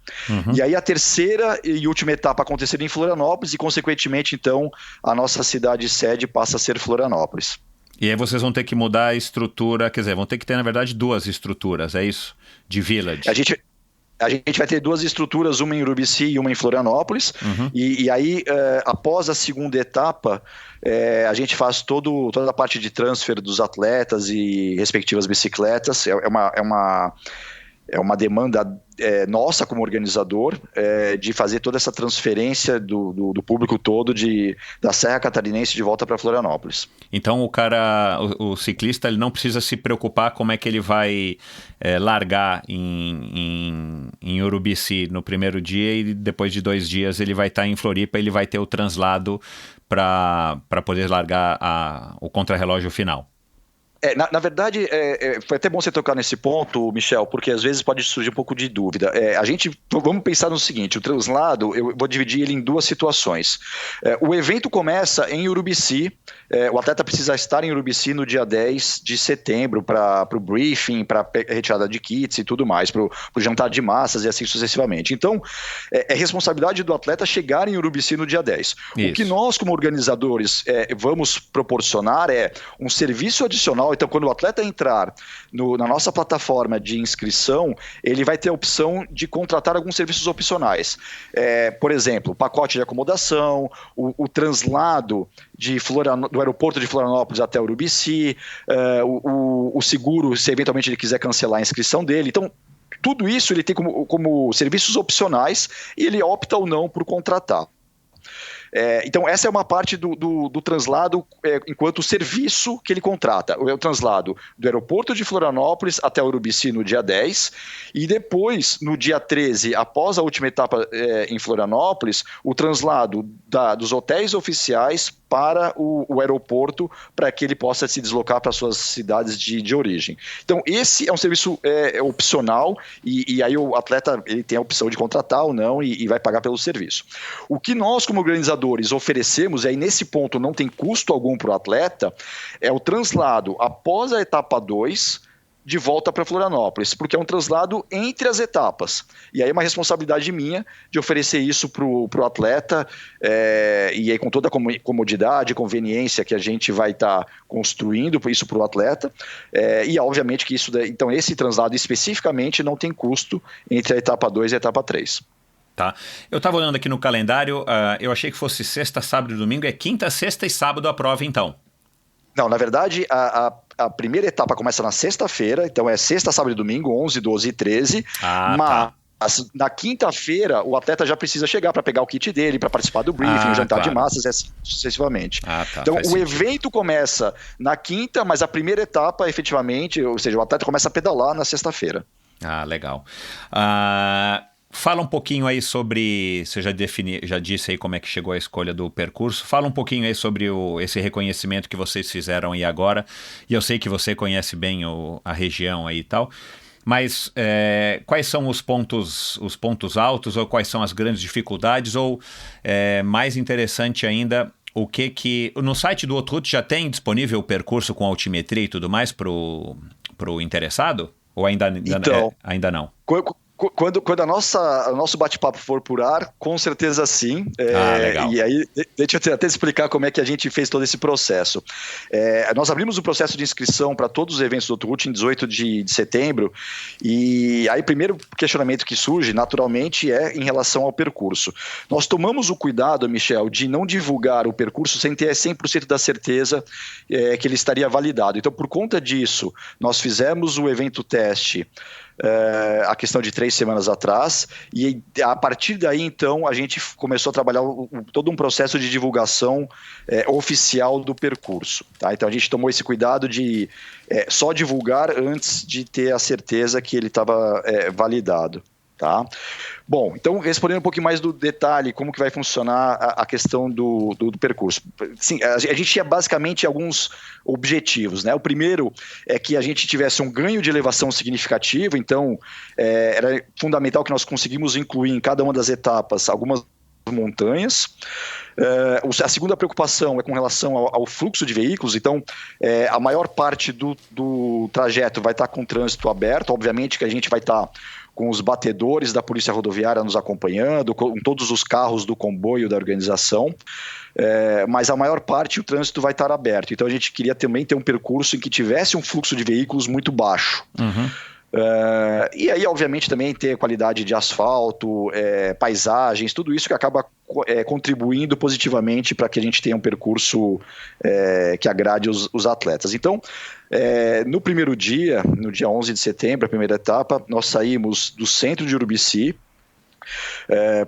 e aí a terceira e última etapa acontecendo em Florianópolis, e consequentemente então a nossa cidade sede passa a ser Florianópolis. E aí vocês vão ter que mudar a estrutura, quer dizer, vão ter que ter na verdade 2 estruturas, é isso? De Village. A gente vai ter 2 estruturas, uma em Urubici e uma em Florianópolis, e aí, após a segunda etapa, a gente faz toda a parte de transfer dos atletas e respectivas bicicletas. É uma demanda nossa como organizador, de fazer toda essa transferência do público todo da Serra Catarinense de volta para Florianópolis. Então o ciclista, ele não precisa se preocupar como é que ele vai largar em Urubici no primeiro dia, e depois de 2 dias ele vai estar em Floripa, ele vai ter o translado para poder largar o contrarrelógio final. Na verdade, foi até bom você tocar nesse ponto, Michel, porque às vezes pode surgir um pouco de dúvida. Vamos pensar no seguinte, o translado, eu vou dividir ele em duas situações. O evento começa em Urubici, o atleta precisa estar em Urubici no dia 10 de setembro para o briefing, para a retirada de kits e tudo mais, para o jantar de massas e assim sucessivamente. Então, é responsabilidade do atleta chegar em Urubici no dia 10. Isso. O que nós, como organizadores, vamos proporcionar é um serviço adicional. Então, quando o atleta entrar na nossa plataforma de inscrição, ele vai ter a opção de contratar alguns serviços opcionais. Por exemplo, pacote de acomodação, o translado do aeroporto de Florianópolis até Urubici, o seguro, se eventualmente ele quiser cancelar a inscrição dele. Então, tudo isso ele tem como serviços opcionais e ele opta ou não por contratar. Então, essa é uma parte do translado enquanto serviço que ele contrata. O translado do aeroporto de Florianópolis até Urubici no dia 10 e depois, no dia 13, após a última etapa em Florianópolis, o translado dos hotéis oficiais para o aeroporto, para que ele possa se deslocar para suas cidades de origem. Então, esse é um serviço opcional e aí o atleta ele tem a opção de contratar ou não e vai pagar pelo serviço. O que nós, como organizadores, oferecemos, e aí nesse ponto não tem custo algum para o atleta, é o translado após a etapa 2, de volta para Florianópolis, porque é um translado entre as etapas. E aí é uma responsabilidade minha de oferecer isso para o atleta, e aí com toda a comodidade, conveniência que a gente vai estar construindo isso para o atleta, e obviamente que então esse translado especificamente não tem custo entre a etapa 2 e a etapa 3. Tá. Eu estava olhando aqui no calendário, eu achei que fosse sexta, sábado e domingo, é quinta, sexta e sábado a prova então. Não, na verdade, a primeira etapa começa na sexta-feira, então é sexta, sábado e domingo, 11, 12 e 13, mas na quinta-feira o atleta já precisa chegar para pegar o kit dele, para participar do briefing, o jantar de massas, assim sucessivamente. Então o evento começa na quinta, mas a primeira etapa efetivamente, ou seja, o atleta começa a pedalar na sexta-feira. Legal. Fala um pouquinho aí sobre, você já disse aí como é que chegou a escolha do percurso, fala um pouquinho aí sobre esse reconhecimento que vocês fizeram aí agora, e eu sei que você conhece bem a região aí e tal, mas quais são os pontos altos, ou quais são as grandes dificuldades, ou mais interessante ainda, no site do Outroute já tem disponível o percurso com altimetria e tudo mais pro interessado? Ou ainda não? Quando o nosso bate-papo for por ar, com certeza sim. Legal. E aí, deixa eu até explicar como é que a gente fez todo esse processo. Nós abrimos o processo de inscrição para todos os eventos do Outroute em 18 de setembro, e aí o primeiro questionamento que surge, naturalmente, é em relação ao percurso. Nós tomamos o cuidado, Michel, de não divulgar o percurso sem ter 100% da certeza que ele estaria validado. Então, por conta disso, nós fizemos o evento teste a questão de 3 semanas atrás, e a partir daí, então, a gente começou a trabalhar todo um processo de divulgação oficial do percurso. Tá? Então, a gente tomou esse cuidado de só divulgar antes de ter a certeza que ele estava validado. Tá? Bom, então respondendo um pouquinho mais do detalhe, como que vai funcionar a questão do percurso. Sim, a gente tinha basicamente alguns objetivos, né? O primeiro é que a gente tivesse um ganho de elevação significativo, então era fundamental que nós conseguimos incluir em cada uma das etapas algumas montanhas. A segunda preocupação é com relação ao fluxo de veículos, então a maior parte do trajeto vai estar com trânsito aberto, obviamente que a gente vai estar com os batedores da Polícia Rodoviária nos acompanhando, com todos os carros do comboio da organização, mas a maior parte o trânsito vai estar aberto. Então a gente queria também ter um percurso em que tivesse um fluxo de veículos muito baixo. Uhum. E aí, obviamente, também ter qualidade de asfalto, paisagens, tudo isso que acaba contribuindo positivamente para que a gente tenha um percurso que agrade os atletas. Então, no primeiro dia, no dia 11 de setembro, a primeira etapa, nós saímos do centro de Urubici,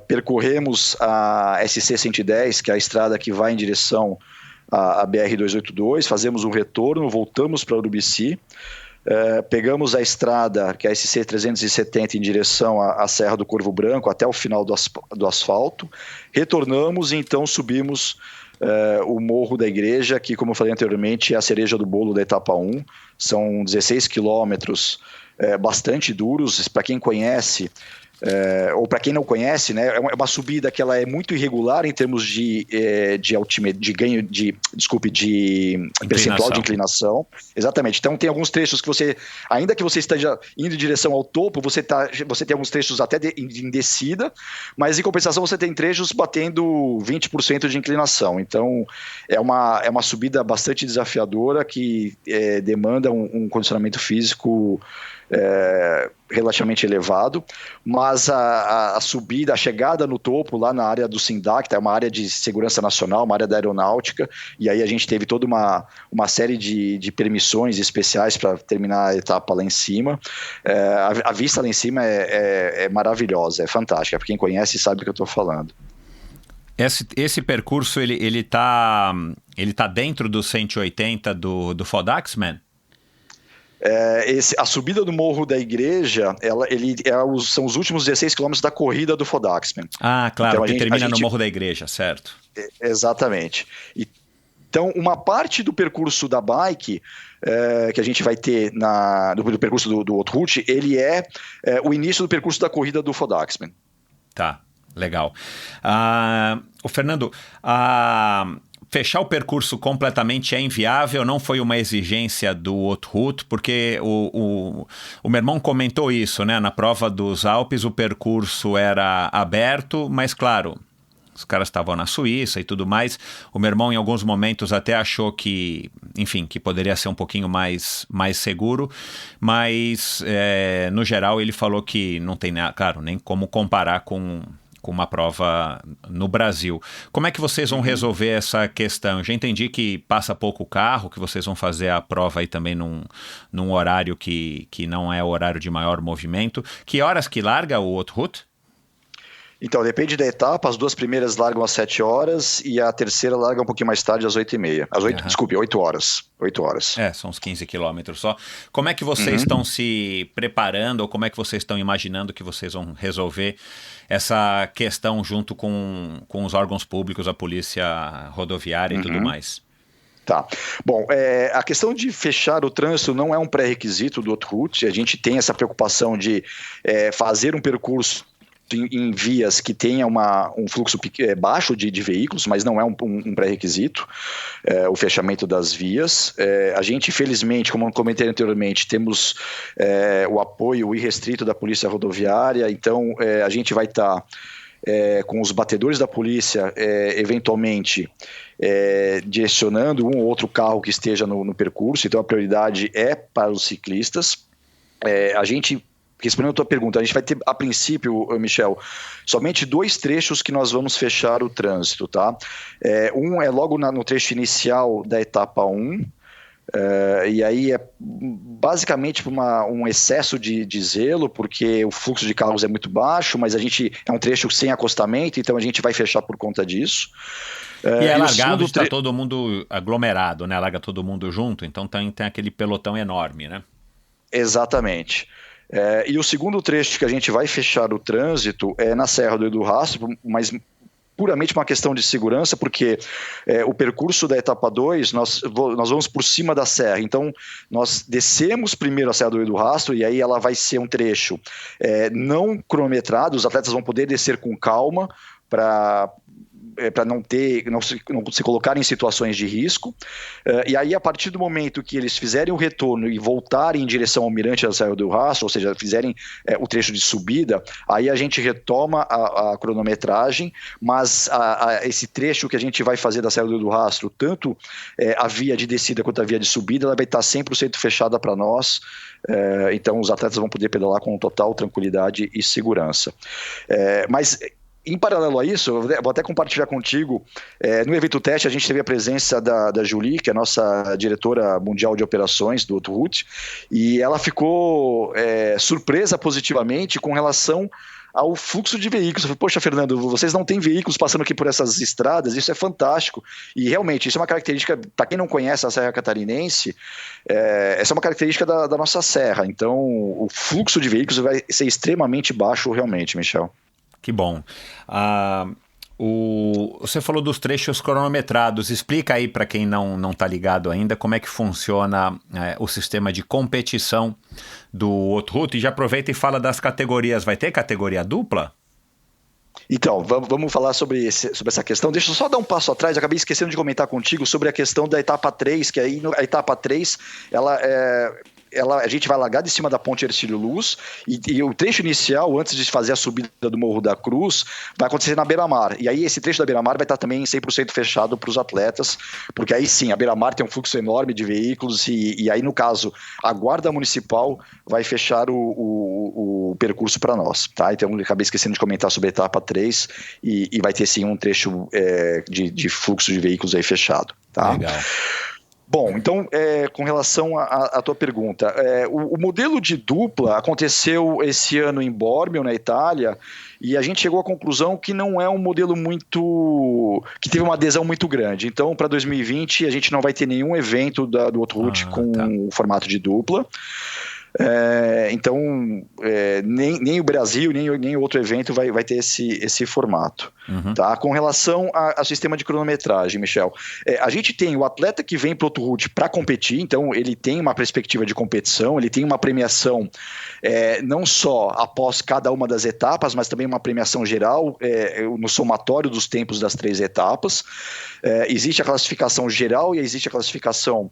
percorremos a SC 110, que é a estrada que vai em direção à BR-282, fazemos um retorno, voltamos para Urubici, pegamos a estrada, que é a SC 370, em direção à Serra do Corvo Branco, até o final do asfalto, retornamos e então subimos o Morro da Igreja, que, como eu falei anteriormente, é a cereja do bolo da etapa 1. São 16 quilômetros bastante duros. Para quem conhece, ou para quem não conhece, né, é uma subida que ela é muito irregular em termos de ganho de percentual de inclinação. Exatamente. Então tem alguns trechos que você, ainda que você esteja indo em direção ao topo, você tem alguns trechos até em descida, mas em compensação você tem trechos batendo 20% de inclinação. Então é uma subida bastante desafiadora que demanda um condicionamento físico relativamente elevado, mas a subida, a chegada no topo, lá na área do SINDAC, que é uma área de segurança nacional, uma área da aeronáutica, e aí a gente teve toda uma série de permissões especiais para terminar a etapa lá em cima. A vista lá em cima é maravilhosa, é fantástica, para quem conhece sabe do que eu estou falando. Esse percurso, ele tá dentro do 180 do FODAXMAN? A subida do Morro da Igreja, são os últimos 16 quilômetros da corrida do FODAXMAN. Ah, claro, então, que termina no Morro da Igreja, certo. Exatamente. Então, uma parte do percurso da bike que a gente vai ter do percurso do Haute Route, ele é o início do percurso da corrida do FODAXMAN. Tá, legal. Fernando, fechar o percurso completamente é inviável, não foi uma exigência do Haute Route, porque o meu irmão comentou isso, né? Na prova dos Alpes o percurso era aberto, mas claro, os caras estavam na Suíça e tudo mais. O meu irmão em alguns momentos até achou que, enfim, que poderia ser um pouquinho mais seguro, mas no geral ele falou que não tem, claro, nem como comparar com uma prova no Brasil. Como é que vocês vão resolver essa questão? Eu já entendi que passa pouco carro, que vocês vão fazer a prova aí também num horário que não é o horário de maior movimento. Que horas que larga o Haute Route? Então, depende da etapa. As duas primeiras largam às 7 horas e a terceira larga um pouquinho mais tarde, às 8h30. Desculpe, 8 horas. 8 horas. São uns 15 quilômetros só. Como é que vocês estão se preparando, ou como é que vocês estão imaginando que vocês vão resolver essa questão junto com os órgãos públicos, a polícia rodoviária e tudo mais? Tá. Bom, a questão de fechar o trânsito não é um pré-requisito do Haute Route. A gente tem essa preocupação de fazer um percurso em vias que tenha um fluxo baixo de veículos, mas não é um pré-requisito o fechamento das vias. A gente, felizmente, como eu comentei anteriormente, temos o apoio irrestrito da Polícia Rodoviária, então a gente vai estar com os batedores da polícia, eventualmente direcionando um ou outro carro que esteja no percurso, então a prioridade é para os ciclistas. A gente, respondendo a tua pergunta, a gente vai ter, a princípio, Michel, somente 2 trechos que nós vamos fechar o trânsito, tá? Um é logo no trecho inicial da etapa 1, e aí é basicamente por um excesso de zelo, porque o fluxo de carros é muito baixo, mas é um trecho sem acostamento, então a gente vai fechar por conta disso. E é largado, está todo mundo aglomerado, né? Larga todo mundo junto, então tem aquele pelotão enorme, né? Exatamente. E o segundo trecho que a gente vai fechar o trânsito é na Serra do Edu Rastro, mas puramente uma questão de segurança, porque o percurso da etapa 2, nós vamos por cima da serra, então nós descemos primeiro a Serra do Edu Rastro, e aí ela vai ser um trecho não cronometrado, os atletas vão poder descer com calma para não se colocarem em situações de risco, e aí a partir do momento que eles fizerem o retorno e voltarem em direção ao Mirante da Serra do Rastro, ou seja, fizerem o trecho de subida, aí a gente retoma a cronometragem, mas esse trecho que a gente vai fazer da Serra do Rastro, tanto a via de descida quanto a via de subida, ela vai estar 100% fechada para nós, então os atletas vão poder pedalar com total tranquilidade e segurança. Mas em paralelo a isso, eu vou até compartilhar contigo, no evento teste a gente teve a presença da Julie, que é a nossa diretora mundial de operações do Haute Route, e ela ficou surpresa positivamente com relação ao fluxo de veículos. Eu falei, poxa, Fernando, vocês não têm veículos passando aqui por essas estradas, isso é fantástico. E realmente, isso é uma característica, para quem não conhece a Serra Catarinense, essa é uma característica da nossa serra. Então, o fluxo de veículos vai ser extremamente baixo realmente, Michel. Que bom. Você falou dos trechos cronometrados. Explica aí para quem não está ligado ainda como é que funciona o sistema de competição do Haute Route. E já aproveita e fala das categorias. Vai ter categoria dupla? Então, vamos falar sobre essa questão. Deixa eu só dar um passo atrás, acabei esquecendo de comentar contigo sobre a questão da etapa 3, que aí a etapa 3, a gente vai largar de cima da ponte Hercílio Luz e o trecho inicial, antes de fazer a subida do Morro da Cruz, vai acontecer na beira-mar. E aí esse trecho da beira-mar vai estar também 100% fechado para os atletas, porque aí sim, a beira-mar tem um fluxo enorme de veículos e aí, no caso, a Guarda Municipal vai fechar o percurso para nós, tá? Então, eu acabei esquecendo de comentar sobre a etapa 3 e vai ter sim um trecho de fluxo de veículos aí fechado, tá? Legal. Bom, então, com relação à tua pergunta, o modelo de dupla aconteceu esse ano em Bormio, na Itália, e a gente chegou à conclusão que não é um modelo que teve uma adesão muito grande. Então, para 2020, a gente não vai ter nenhum evento do Haute Route com o formato de dupla. Então, nem o Brasil, nem outro evento vai ter esse formato. Uhum. Tá? Com relação ao sistema de cronometragem, Michel, a gente tem o atleta que vem para o Haute Route para competir, então ele tem uma perspectiva de competição, ele tem uma premiação não só após cada uma das etapas, mas também uma premiação geral no somatório dos tempos das 3 etapas. Existe a classificação geral e existe a classificação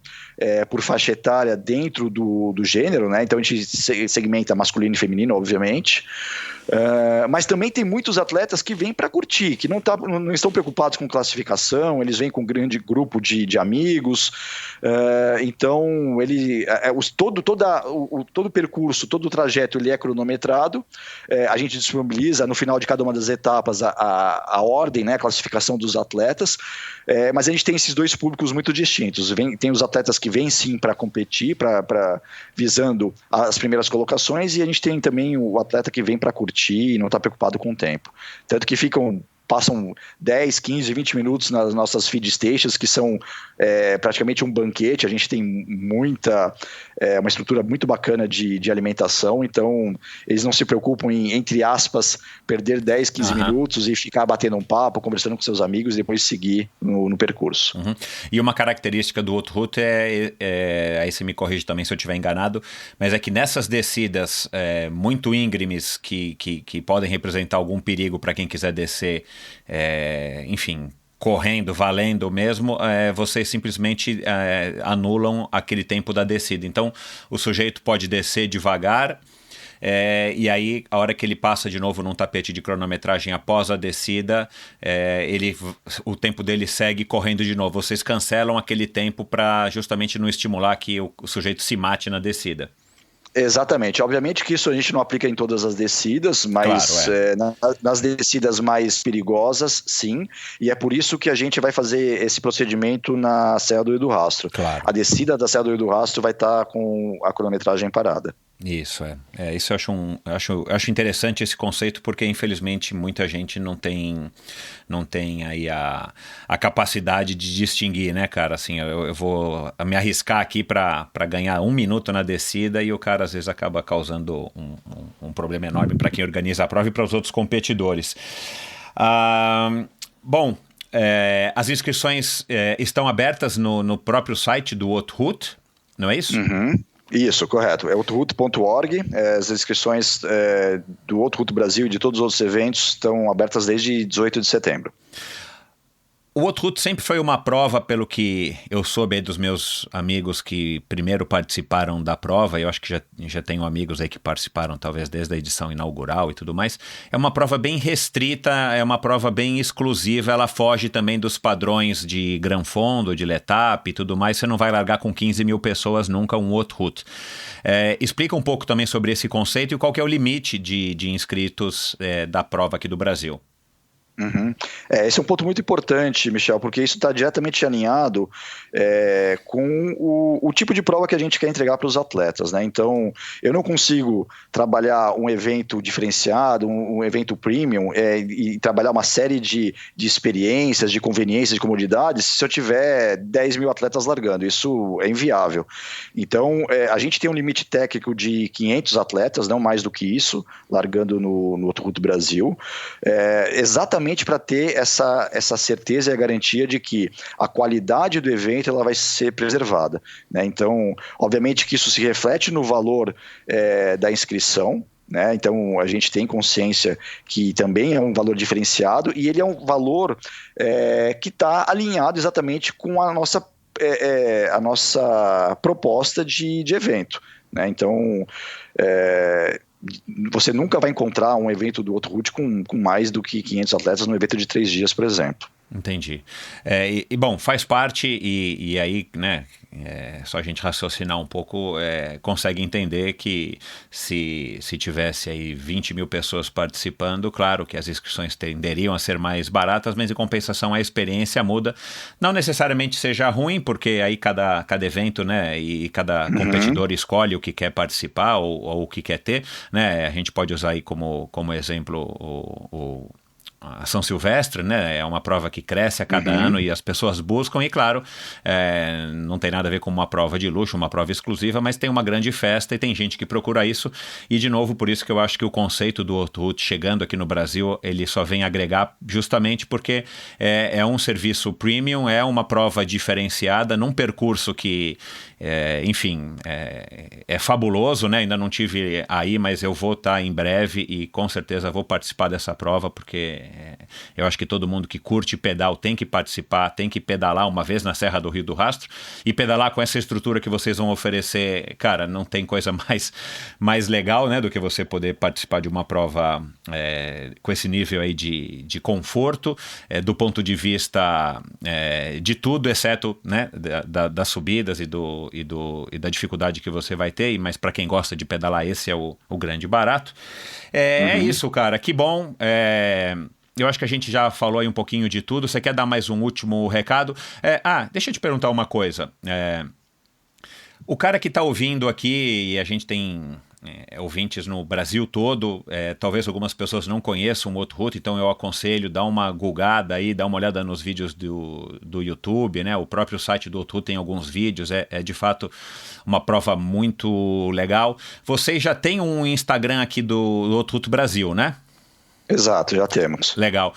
por faixa etária dentro do gênero, né? Então a gente segmenta masculino e feminino, obviamente. Mas também tem muitos atletas que vêm para curtir, que não estão preocupados com classificação, eles vêm com um grande grupo de amigos, então todo o percurso, todo o trajeto ele é cronometrado, a gente disponibiliza no final de cada uma das etapas a ordem, né, a classificação dos atletas, mas a gente tem esses dois públicos muito distintos. Tem os atletas que vêm sim para competir, visando as primeiras colocações, e a gente tem também o atleta que vem para curtir e não está preocupado com o tempo. Tanto que passam 10, 15, 20 minutos nas nossas feed stations, que são praticamente um banquete. A gente tem uma estrutura muito bacana de alimentação, então eles não se preocupam em, entre aspas, perder 10, 15 minutos e ficar batendo um papo, conversando com seus amigos e depois seguir no percurso. Uhum. E uma característica do Haute Route aí você me corrige também se eu estiver enganado, mas é que nessas descidas muito íngremes que podem representar algum perigo para quem quiser descer, enfim, correndo, valendo mesmo, vocês simplesmente anulam aquele tempo da descida. Então, o sujeito pode descer devagar, e aí, a hora que ele passa de novo num tapete de cronometragem após a descida, o tempo dele segue correndo de novo. Vocês cancelam aquele tempo para justamente não estimular que o sujeito se mate na descida. Exatamente. Obviamente que isso a gente não aplica em todas as descidas, mas claro, nas descidas mais perigosas, sim. E é por isso que a gente vai fazer esse procedimento na Serra do Rio do Rastro. Claro. A descida da Serra do Rio do Rastro vai estar com a cronometragem parada. Isso, isso eu acho interessante esse conceito, porque infelizmente muita gente não tem aí a capacidade de distinguir, né, cara? Assim, eu vou me arriscar aqui para ganhar 1 minuto na descida e o cara às vezes acaba causando um problema enorme para quem organiza a prova e para os outros competidores. Bom, as inscrições estão abertas no próprio site do Haute Route, não é isso? Uhum. Isso, correto. É hauteroute.org. As inscrições do Haute Route Brasil e de todos os outros eventos estão abertas desde 18 de setembro. O Haute Route sempre foi uma prova, pelo que eu soube aí dos meus amigos que primeiro participaram da prova, eu acho que já tenho amigos aí que participaram talvez desde a edição inaugural e tudo mais. É uma prova bem restrita, é uma prova bem exclusiva, ela foge também dos padrões de Gran Fondo, de L'Etape e tudo mais. Você não vai largar com 15 mil pessoas nunca um Haute Route. Explica um pouco também sobre esse conceito e qual que é o limite de inscritos da prova aqui do Brasil. Uhum. Esse é um ponto muito importante, Michel, porque isso está diretamente alinhado com o tipo de prova que a gente quer entregar para os atletas, né? Então, eu não consigo trabalhar um evento diferenciado, um evento premium, e trabalhar uma série de experiências, de conveniências, de comodidades, se eu tiver 10 mil atletas largando. Isso é inviável. Então, a gente tem um limite técnico de 500 atletas, não mais do que isso, largando no Haute Route Brasil, exatamente exatamente para ter essa certeza e a garantia de que a qualidade do evento ela vai ser preservada, né? Então, obviamente que isso se reflete no valor da inscrição, né? Então, a gente tem consciência que também é um valor diferenciado e ele é um valor que está alinhado exatamente com a nossa proposta de evento, né? Então, você nunca vai encontrar um evento do Outro Route com mais do que 500 atletas num evento de 3 dias, por exemplo. Entendi. Bom, faz parte e aí, né, só a gente raciocinar um pouco, consegue entender que se tivesse aí 20 mil pessoas participando, claro que as inscrições tenderiam a ser mais baratas, mas em compensação a experiência muda. Não necessariamente seja ruim, porque aí cada evento, né, e cada competidor escolhe o que quer participar ou o que quer ter, né? A gente pode usar aí como exemplo a São Silvestre, né? É uma prova que cresce a cada ano e as pessoas buscam, e claro, não tem nada a ver com uma prova de luxo, uma prova exclusiva, mas tem uma grande festa e tem gente que procura isso, e de novo, por isso que eu acho que o conceito do Outro Route chegando aqui no Brasil, ele só vem agregar justamente porque é um serviço premium, é uma prova diferenciada, num percurso que, enfim, é fabuloso, né? Ainda não tive aí, mas eu vou estar em breve e com certeza vou participar dessa prova, porque eu acho que todo mundo que curte pedal tem que participar, tem que pedalar uma vez na Serra do Rio do Rastro, e pedalar com essa estrutura que vocês vão oferecer, cara, não tem coisa mais legal, né, do que você poder participar de uma prova com esse nível aí de conforto, do ponto de vista de tudo, exceto, né, das subidas e da dificuldade que você vai ter, mas para quem gosta de pedalar, esse é o grande barato. É isso, cara, que bom. Eu acho que a gente já falou aí um pouquinho de tudo. Você quer dar mais um último recado? Deixa eu te perguntar uma coisa. O cara que está ouvindo aqui, e a gente tem ouvintes no Brasil todo, talvez algumas pessoas não conheçam o Outro Route, então eu aconselho, dá uma googada aí, dá uma olhada nos vídeos do YouTube, né? O próprio site do Outro Route tem alguns vídeos, é de fato uma prova muito legal. Vocês já têm um Instagram aqui do Outro Route Brasil, né? Exato, já temos. Legal.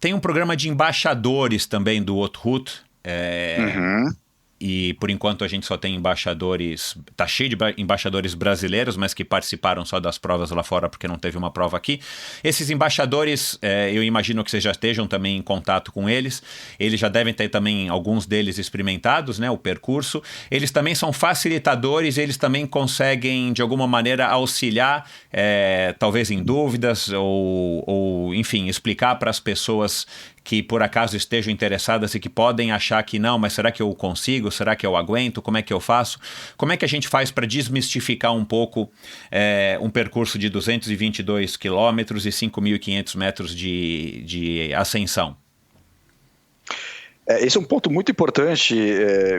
Tem um programa de embaixadores também do Outro Route. E por enquanto a gente só tem embaixadores, tá cheio de embaixadores brasileiros, mas que participaram só das provas lá fora porque não teve uma prova aqui. Esses embaixadores, eu imagino que vocês já estejam também em contato com eles. Eles já devem ter também, alguns deles experimentados, né, o percurso. Eles também são facilitadores, eles também conseguem de alguma maneira auxiliar, talvez em dúvidas ou enfim, explicar para as pessoas que por acaso estejam interessadas e que podem achar que não, mas será que eu consigo? Será que eu aguento? Como é que eu faço? Como é que a gente faz para desmistificar um pouco um percurso de 222 quilômetros e 5.500 metros de ascensão? Esse é um ponto muito importante,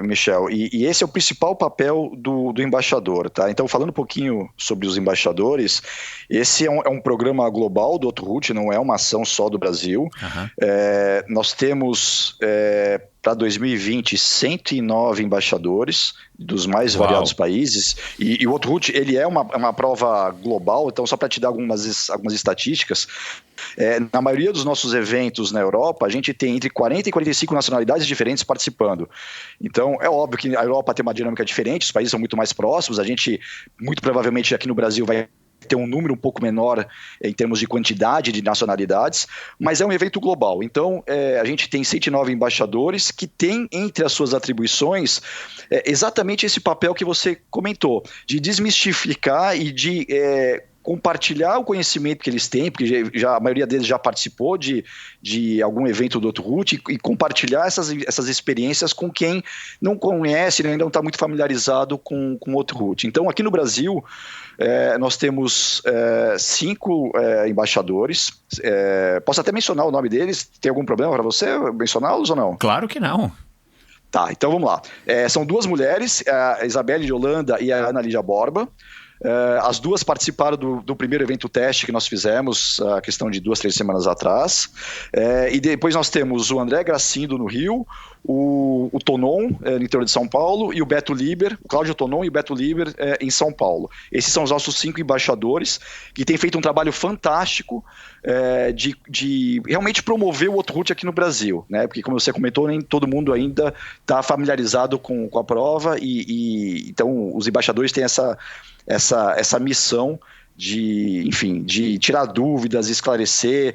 Michel, e esse é o principal papel do embaixador, tá? Então, falando um pouquinho sobre os embaixadores, esse é um programa global do Outro Route, não é uma ação só do Brasil. Nós temos, para 2020, 109 embaixadores dos mais variados países, e o Outro Route, ele é uma prova global, então só para te dar algumas estatísticas, na maioria dos nossos eventos na Europa, a gente tem entre 40 e 45 nacionalidades diferentes participando. Então, é óbvio que a Europa tem uma dinâmica diferente, os países são muito mais próximos, a gente, muito provavelmente aqui no Brasil, vai ter um número um pouco menor em termos de quantidade de nacionalidades, mas é um evento global. Então, a gente tem 109 embaixadores que têm entre as suas atribuições exatamente esse papel que você comentou, de desmistificar e de compartilhar o conhecimento que eles têm, porque a maioria deles já participou de algum evento do Outro Route, e compartilhar essas experiências com quem não conhece, ainda não está muito familiarizado com o Outro Route. Então, aqui no Brasil, nós temos 5 embaixadores. Posso até mencionar o nome deles? Tem algum problema para você mencioná-los ou não? Claro que não. Tá, então vamos lá. São 2 mulheres, a Isabelle de Holanda e a Ana Lídia Borba. As duas participaram do primeiro evento teste que nós fizemos, a questão de 2, 3 semanas atrás. E depois nós temos o André Gracindo no Rio, o Tonon, no interior de São Paulo, e o Beto Liber, o Cláudio Tonon e o Beto Liber em São Paulo. Esses são os nossos 5 embaixadores, que têm feito um trabalho fantástico de realmente promover o Outro aqui no Brasil, né? Porque, como você comentou, nem todo mundo ainda está familiarizado com a prova, e então os embaixadores têm essa missão de tirar dúvidas, esclarecer,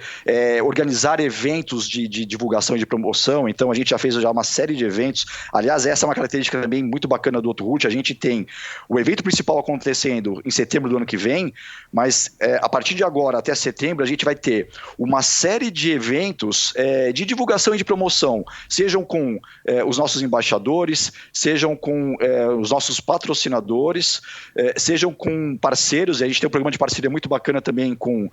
organizar eventos de divulgação e de promoção. Então a gente já fez uma série de eventos. Aliás, essa é uma característica também muito bacana do Outro. A gente tem o evento principal acontecendo em setembro do ano que vem, mas a partir de agora até setembro a gente vai ter uma série de eventos de divulgação e de promoção, sejam com os nossos embaixadores, sejam com os nossos patrocinadores, sejam com parceiros. E a gente tem um programa de parceria muito bacana também com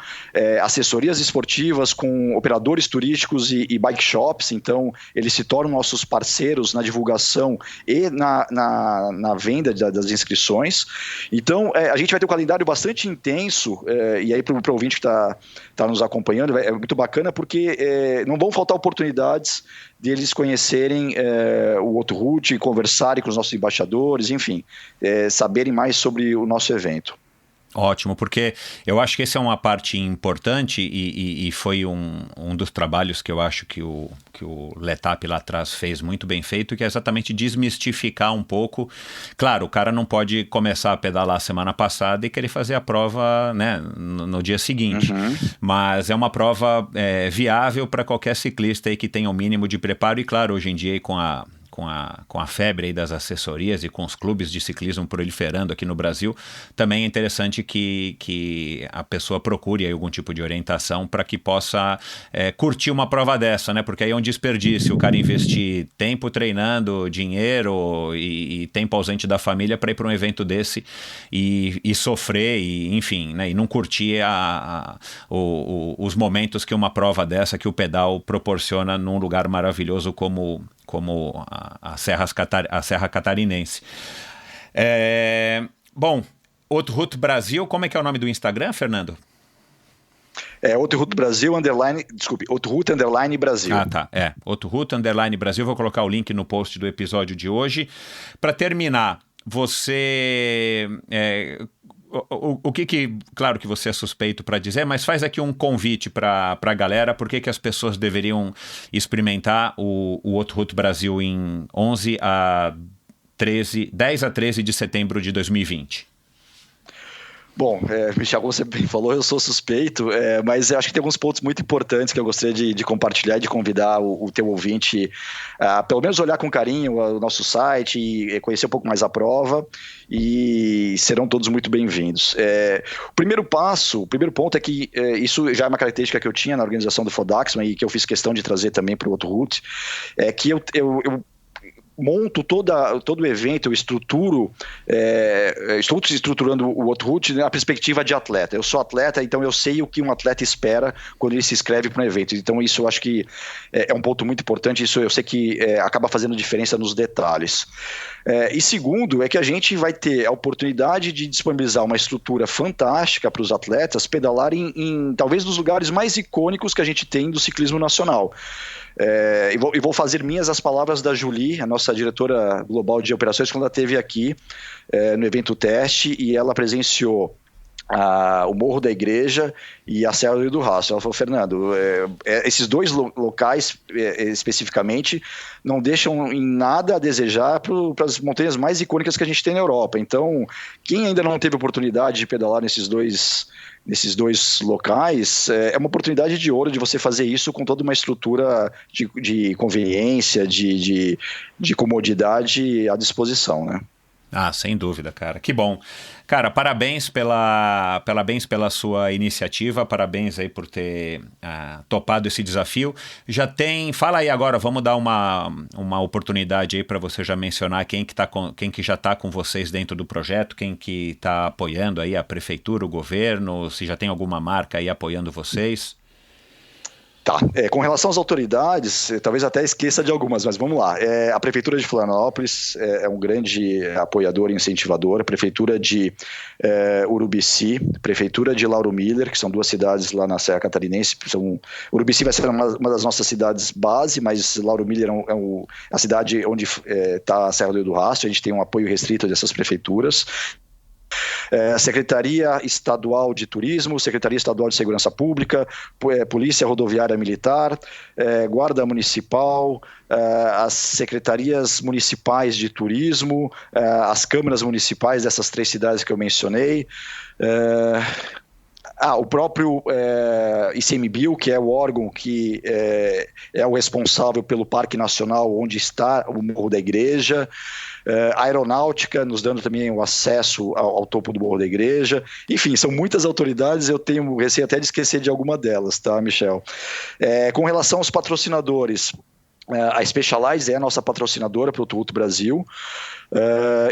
assessorias esportivas, com operadores turísticos e bike shops. Então eles se tornam nossos parceiros na divulgação e na venda das inscrições. Então a gente vai ter um calendário bastante intenso, e aí para o ouvinte que está nos acompanhando, é muito bacana, porque não vão faltar oportunidades deles conhecerem o Outro Route, conversarem com os nossos embaixadores, enfim, saberem mais sobre o nosso evento. Ótimo, porque eu acho que essa é uma parte importante e foi um dos trabalhos que eu acho que o Letap lá atrás fez muito bem feito, que é exatamente desmistificar um pouco. Claro, o cara não pode começar a pedalar semana passada e querer fazer a prova, né, no dia seguinte, mas é uma prova viável para qualquer ciclista aí que tenha o mínimo de preparo. E claro, hoje em dia com a febre aí das assessorias e com os clubes de ciclismo proliferando aqui no Brasil, também é interessante que a pessoa procure aí algum tipo de orientação para que possa curtir uma prova dessa, né? Porque aí é um desperdício o cara investir tempo treinando, dinheiro e tempo ausente da família para ir para um evento desse e sofrer e, enfim, né? E não curtir os momentos que uma prova dessa, que o pedal proporciona num lugar maravilhoso como a Serra Catarinense. Bom, Outro Route Brasil, como é que é o nome do Instagram, Fernando? Outro Route Brasil, Outro Route _ Brasil. Ah, tá, Outro Route _ Brasil, vou colocar o link no post do episódio de hoje. Para terminar, você... O que, claro que você é suspeito para dizer, mas faz aqui um convite para a galera, por que as pessoas deveriam experimentar o Outro Route Brasil em 10 a 13 de setembro de 2020. Bom, Michel, como você bem falou, eu sou suspeito, mas eu acho que tem alguns pontos muito importantes que eu gostaria de compartilhar e de convidar o teu ouvinte a pelo menos olhar com carinho o nosso site e conhecer um pouco mais a prova, e serão todos muito bem-vindos. O primeiro ponto é que isso já é uma característica que eu tinha na organização do FODAXMA e que eu fiz questão de trazer também para o Outro Route, é que eu monto todo o evento, eu estou estruturando o Outro Route na perspectiva de atleta. Eu sou atleta, então eu sei o que um atleta espera quando ele se inscreve para um evento. Então isso eu acho que é um ponto muito importante, isso eu sei que acaba fazendo diferença nos detalhes. E segundo, é que a gente vai ter a oportunidade de disponibilizar uma estrutura fantástica para os atletas pedalarem em talvez nos lugares mais icônicos que a gente tem do ciclismo nacional. E vou fazer minhas as palavras da Julie, a nossa diretora global de operações, quando ela esteve aqui no evento teste, e ela presenciou o Morro da Igreja e a Serra do Rastro. Ela falou: Fernando, esses dois locais especificamente não deixam em nada a desejar para as montanhas mais icônicas que a gente tem na Europa. Então, quem ainda não teve oportunidade de pedalar nesses dois locais, é uma oportunidade de ouro de você fazer isso com toda uma estrutura de conveniência, de comodidade à disposição, né? Ah, sem dúvida, cara. Que bom. Cara, parabéns pela sua iniciativa, parabéns aí por ter topado esse desafio. Fala aí agora, vamos dar uma oportunidade aí para você já mencionar quem que já está com vocês dentro do projeto, quem que está apoiando aí, a prefeitura, o governo, se já tem alguma marca aí apoiando vocês. Tá, com relação às autoridades, talvez até esqueça de algumas, mas vamos lá. A Prefeitura de Florianópolis é um grande apoiador e incentivador, a Prefeitura de Urubici, Prefeitura de Lauro Miller, que são 2 cidades lá na Serra Catarinense. Urubici vai ser uma das nossas cidades base, mas Lauro Miller é a cidade onde está a Serra do Rastro. A gente tem um apoio restrito dessas prefeituras. Secretaria Estadual de Turismo, Secretaria Estadual de Segurança Pública, Polícia Rodoviária Militar, Guarda Municipal, as Secretarias Municipais de Turismo, as câmaras municipais dessas 3 cidades que eu mencionei, o próprio ICMBio, que é o órgão que é o responsável pelo Parque Nacional onde está o Morro da Igreja, Aeronáutica, nos dando também o acesso ao topo do Morro da Igreja. Enfim, são muitas autoridades, eu tenho receio até de esquecer de alguma delas, tá, Michel? Com relação aos patrocinadores, a Specialized é a nossa patrocinadora para o Outro Brasil,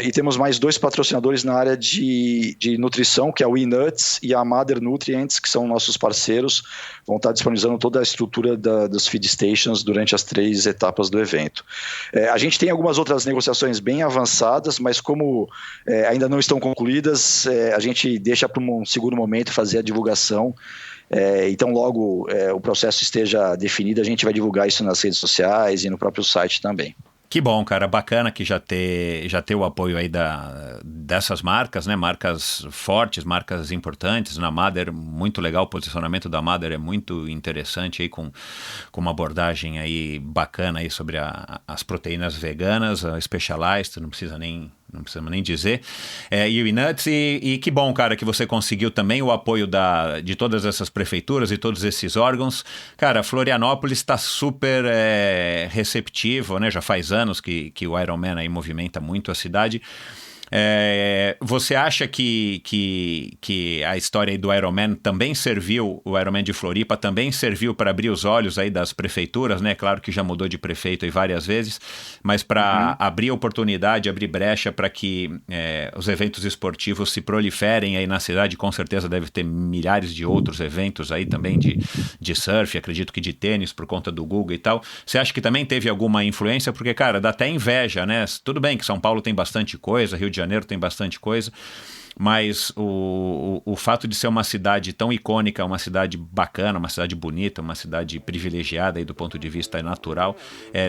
e temos mais 2 patrocinadores na área de nutrição, que é o eNuts e a Mother Nutrients, que são nossos parceiros, vão estar disponibilizando toda a estrutura dos feed stations durante as 3 etapas do evento. A gente tem algumas outras negociações bem avançadas, mas como ainda não estão concluídas, a gente deixa para um segundo momento fazer a divulgação. Então logo o processo esteja definido, a gente vai divulgar isso nas redes sociais e no próprio site também. Que bom, cara, bacana que já ter o apoio aí dessas marcas, né, marcas fortes, marcas importantes. Na Mother, muito legal, o posicionamento da Mother é muito interessante aí, com uma abordagem aí bacana aí sobre as proteínas veganas, a Specialized, não precisa nem dizer, e o eNuts, e que bom, cara, que você conseguiu também o apoio de todas essas prefeituras e todos esses órgãos. Cara, Florianópolis está super receptivo, né? Já faz anos que o Ironman aí movimenta muito a cidade. Você acha que a história aí do Ironman também serviu, o Ironman de Floripa também serviu para abrir os olhos aí das prefeituras, né? Claro que já mudou de prefeito aí várias vezes, mas para abrir oportunidade, abrir brecha para que os eventos esportivos se proliferem aí na cidade. Com certeza deve ter milhares de outros eventos aí também de surf, acredito que de tênis por conta do Google e tal. Você acha que também teve alguma influência? Porque, cara, dá até inveja, né? Tudo bem que São Paulo tem bastante coisa, Rio de Janeiro tem bastante coisa, mas o fato de ser uma cidade tão icônica, uma cidade bacana, uma cidade bonita, uma cidade privilegiada aí do ponto de vista natural,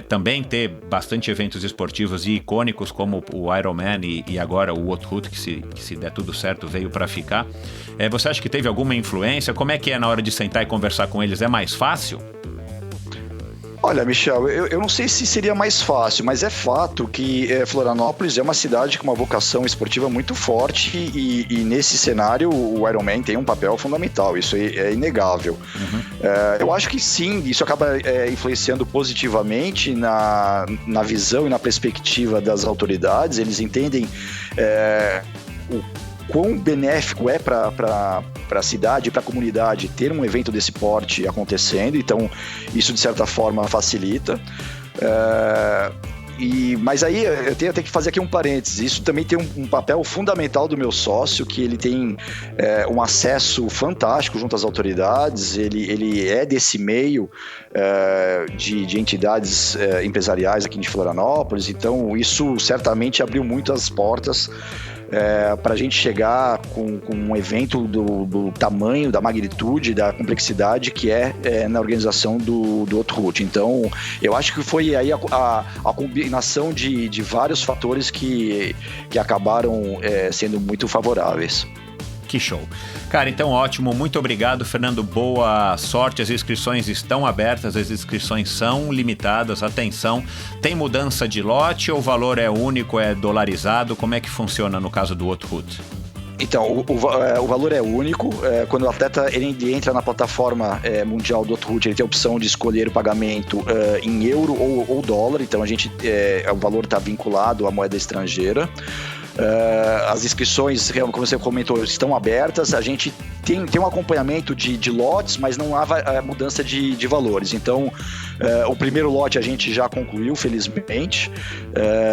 também ter bastante eventos esportivos e icônicos como o Ironman e agora o Outhoot, que se der tudo certo veio para ficar. Você acha que teve alguma influência? Como é que é na hora de sentar e conversar com eles? É mais fácil? Olha, Michel, eu não sei se seria mais fácil, mas é fato que Florianópolis é uma cidade com uma vocação esportiva muito forte e nesse cenário o Ironman tem um papel fundamental, isso é inegável. Eu acho que sim, isso acaba influenciando positivamente na visão e na perspectiva das autoridades. Eles entendem o quão benéfico é para a cidade e para a comunidade ter um evento desse porte acontecendo, então isso de certa forma facilita. Mas aí eu tenho que fazer aqui um parênteses. Isso também tem um papel fundamental do meu sócio, que ele tem um acesso fantástico junto às autoridades, ele é desse meio de entidades empresariais aqui de Florianópolis, então isso certamente abriu muitas portas para a gente chegar com um evento do tamanho, da magnitude, da complexidade que na organização do Outhoot. Então, eu acho que foi aí a combinação de vários fatores que acabaram sendo muito favoráveis. Que show. Cara, então ótimo, muito obrigado, Fernando, boa sorte, as inscrições estão abertas, as inscrições são limitadas, atenção, tem mudança de lote ou o valor é único, é dolarizado, como é que funciona no caso do Outhoot? Então, o valor é único. Quando o atleta ele entra na plataforma mundial do Outhoot, ele tem a opção de escolher o pagamento em euro ou dólar, então o valor está vinculado à moeda estrangeira. As inscrições, como você comentou, estão abertas. A gente tem um acompanhamento de lotes, mas não há mudança de valores. Então, O primeiro lote a gente já concluiu, felizmente.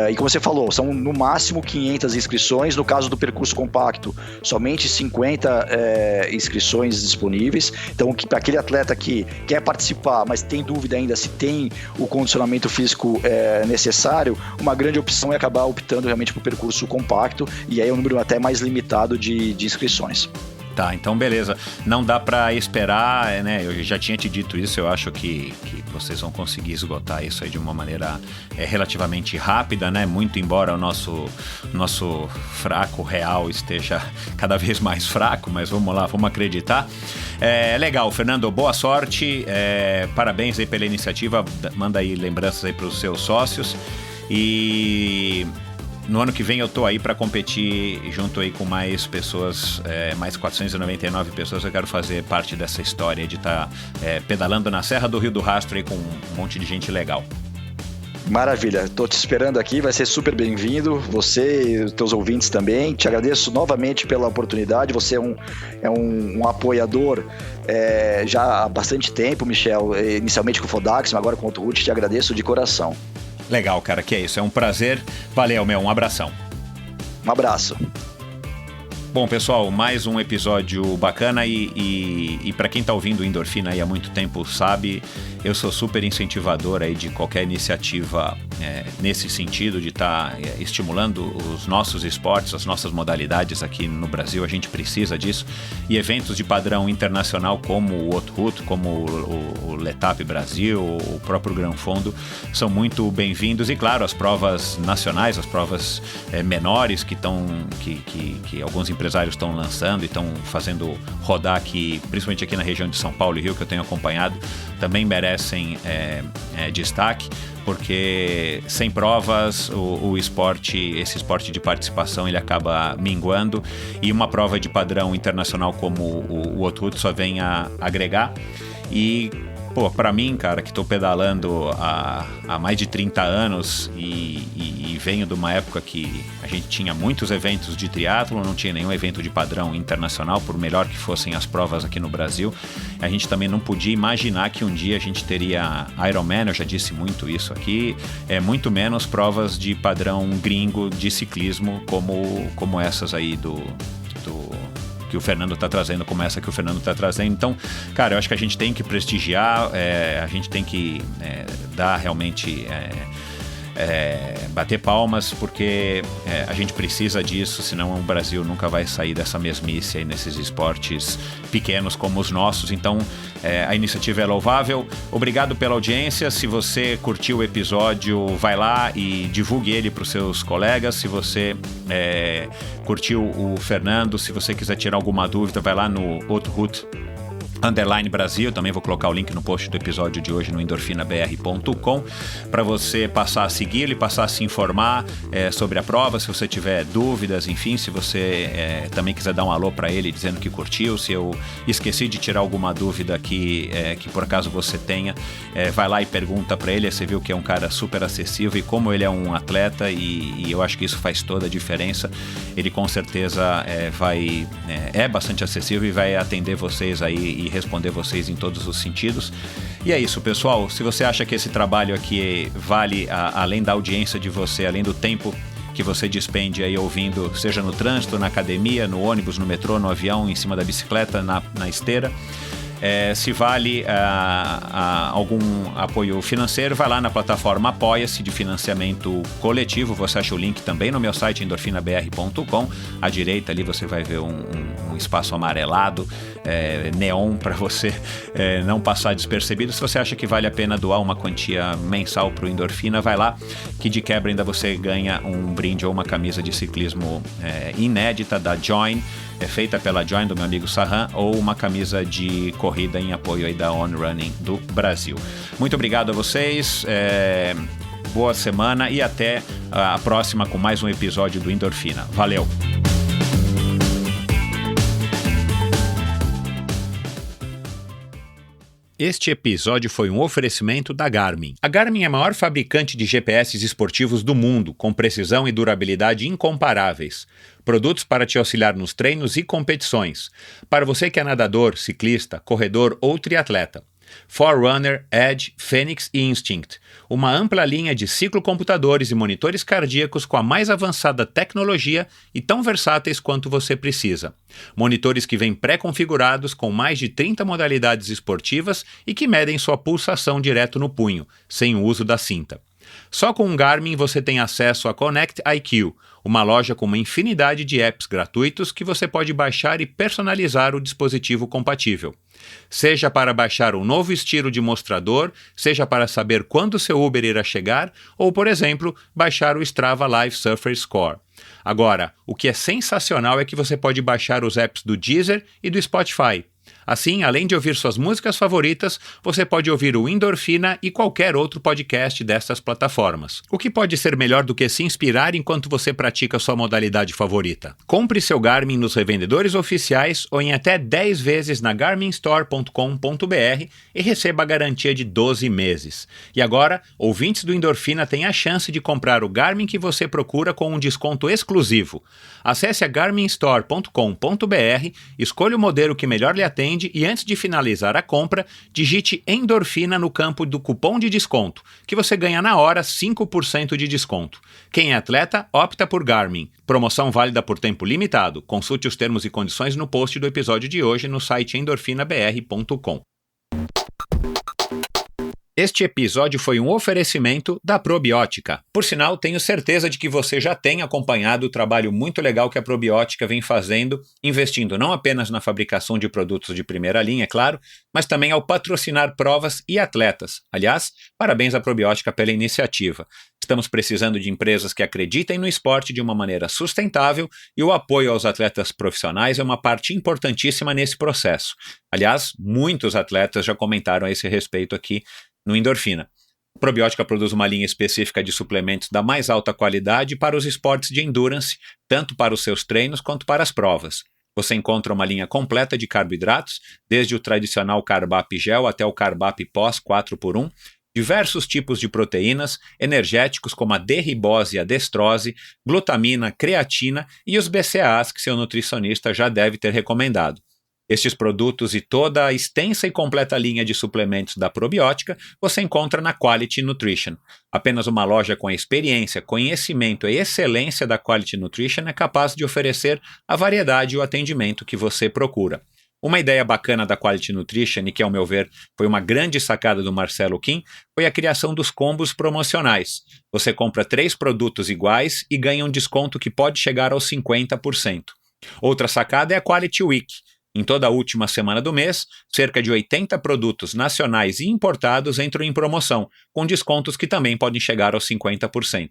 E como você falou, são no máximo 500 inscrições. No caso do percurso compacto, somente 50 inscrições disponíveis. Então, para aquele atleta que quer participar, mas tem dúvida ainda se tem o condicionamento físico necessário, uma grande opção é acabar optando realmente por percurso compacto, e aí é um número até mais limitado de inscrições. Tá, então beleza. Não dá para esperar, né? Eu já tinha te dito isso, eu acho que vocês vão conseguir esgotar isso aí de uma maneira relativamente rápida, né? Muito embora o nosso fraco real esteja cada vez mais fraco, mas vamos lá, vamos acreditar. Legal, Fernando, boa sorte, parabéns aí pela iniciativa, manda aí lembranças aí para os seus sócios, e no ano que vem eu tô aí para competir junto aí com mais pessoas, mais 499 pessoas. Eu quero fazer parte dessa história de estar pedalando na Serra do Rio do Rastro aí com um monte de gente legal. Maravilha, tô te esperando aqui, vai ser super bem-vindo, você e os teus ouvintes também. Te agradeço novamente pela oportunidade, você é um apoiador já há bastante tempo, Michel, inicialmente com o Fodax, mas agora com o Autoroute, te agradeço de coração. Legal, cara, que é isso, é um prazer. Valeu, um abração. Um abraço. Bom, pessoal, mais um episódio bacana e para quem tá ouvindo o Endorfina aí há muito tempo sabe, eu sou super incentivador aí de qualquer iniciativa nesse sentido de estar estimulando os nossos esportes, as nossas modalidades aqui no Brasil. A gente precisa disso, e eventos de padrão internacional como o Autoroute, como o Letap Brasil, o próprio Gran Fondo são muito bem-vindos, e claro, as provas nacionais, as provas menores que alguns empresários estão lançando e estão fazendo rodar aqui, principalmente aqui na região de São Paulo e Rio, que eu tenho acompanhado, também merecem destaque, porque sem provas esse esporte de participação ele acaba minguando, e uma prova de padrão internacional como o Autoroute só vem a agregar. E pra mim, cara, que tô pedalando há mais de 30 anos e venho de uma época que a gente tinha muitos eventos de triatlon, não tinha nenhum evento de padrão internacional, por melhor que fossem as provas aqui no Brasil. A gente também não podia imaginar que um dia a gente teria Ironman, eu já disse muito isso aqui, muito menos provas de padrão gringo de ciclismo como essas aí que o Fernando está trazendo, como essa que o Fernando está trazendo. Então, cara, eu acho que a gente tem que prestigiar, a gente tem que dar realmente... bater palmas, porque a gente precisa disso, senão o Brasil nunca vai sair dessa mesmice aí nesses esportes pequenos como os nossos. Então a iniciativa é louvável. Obrigado pela audiência. Se você curtiu o episódio, vai lá e divulgue ele para os seus colegas. Se você curtiu o Fernando, se você quiser tirar alguma dúvida, vai lá no Autoroute _Brasil, também vou colocar o link no post do episódio de hoje no endorfinabr.com, para você passar a segui-lo e passar a se informar sobre a prova, se você tiver dúvidas, enfim, se você também quiser dar um alô para ele dizendo que curtiu, se eu esqueci de tirar alguma dúvida que por acaso você tenha, vai lá e pergunta para ele. Você viu que é um cara super acessível, e como ele é um atleta, e eu acho que isso faz toda a diferença, ele com certeza é bastante acessível e vai atender vocês aí e responder vocês em todos os sentidos. E é isso, pessoal. Se você acha que esse trabalho aqui vale, além da audiência de você, além do tempo que você despende aí ouvindo, seja no trânsito, na academia, no ônibus, no metrô, no avião, em cima da bicicleta, na esteira, se vale algum apoio financeiro, vai lá na plataforma Apoia-se de financiamento coletivo. Você acha o link também no meu site endorfinabr.com. À direita ali você vai ver um espaço amarelado, neon, para você não passar despercebido. Se você acha que vale a pena doar uma quantia mensal para o Endorfina, vai lá, que de quebra ainda você ganha um brinde ou uma camisa de ciclismo inédita da Join, feita pela Join, do meu amigo Sarran, ou uma camisa de corrida em apoio aí da On Running do Brasil. Muito obrigado a vocês, boa semana e até a próxima com mais um episódio do Endorfina. Valeu! Este episódio foi um oferecimento da Garmin. A Garmin é a maior fabricante de GPS esportivos do mundo, com precisão e durabilidade incomparáveis. Produtos para te auxiliar nos treinos e competições. Para você que é nadador, ciclista, corredor ou triatleta. Forerunner, Edge, Phoenix e Instinct, uma ampla linha de ciclocomputadores e monitores cardíacos com a mais avançada tecnologia e tão versáteis quanto você precisa. Monitores que vêm pré-configurados com mais de 30 modalidades esportivas e que medem sua pulsação direto no punho, sem o uso da cinta. Só com um Garmin você tem acesso a Connect IQ, uma loja com uma infinidade de apps gratuitos que você pode baixar e personalizar o dispositivo compatível. Seja para baixar um novo estilo de mostrador, seja para saber quando seu Uber irá chegar, ou, por exemplo, baixar o Strava Live Surfer Score. Agora, o que é sensacional é que você pode baixar os apps do Deezer e do Spotify. Assim, além de ouvir suas músicas favoritas, você pode ouvir o Endorfina e qualquer outro podcast dessas plataformas. O que pode ser melhor do que se inspirar enquanto você pratica sua modalidade favorita? Compre seu Garmin nos revendedores oficiais ou em até 10 vezes na garminstore.com.br e receba a garantia de 12 meses. E agora, ouvintes do Endorfina têm a chance de comprar o Garmin que você procura com um desconto exclusivo. Acesse a garminstore.com.br, escolha o modelo que melhor lhe atende e antes de finalizar a compra, digite Endorfina no campo do cupom de desconto, que você ganha na hora 5% de desconto. Quem é atleta, opta por Garmin. Promoção válida por tempo limitado. Consulte os termos e condições no post do episódio de hoje no site endorfinabr.com. Este episódio foi um oferecimento da Probiótica. Por sinal, tenho certeza de que você já tem acompanhado o trabalho muito legal que a Probiótica vem fazendo, investindo não apenas na fabricação de produtos de primeira linha, é claro, mas também ao patrocinar provas e atletas. Aliás, parabéns à Probiótica pela iniciativa. Estamos precisando de empresas que acreditem no esporte de uma maneira sustentável e o apoio aos atletas profissionais é uma parte importantíssima nesse processo. Aliás, muitos atletas já comentaram a esse respeito aqui no Endorfina. A Probiótica produz uma linha específica de suplementos da mais alta qualidade para os esportes de endurance, tanto para os seus treinos quanto para as provas. Você encontra uma linha completa de carboidratos, desde o tradicional Carbap Gel até o Carbap Pós 4x1, diversos tipos de proteínas, energéticos como a D-ribose e a destrose, glutamina, creatina e os BCAAs que seu nutricionista já deve ter recomendado. Estes produtos e toda a extensa e completa linha de suplementos da Probiótica você encontra na Quality Nutrition. Apenas uma loja com a experiência, conhecimento e excelência da Quality Nutrition é capaz de oferecer a variedade e o atendimento que você procura. Uma ideia bacana da Quality Nutrition e que, ao meu ver, foi uma grande sacada do Marcelo Kim, foi a criação dos combos promocionais. Você compra 3 produtos iguais e ganha um desconto que pode chegar aos 50%. Outra sacada é a Quality Week. Em toda a última semana do mês, cerca de 80 produtos nacionais e importados entram em promoção, com descontos que também podem chegar aos 50%.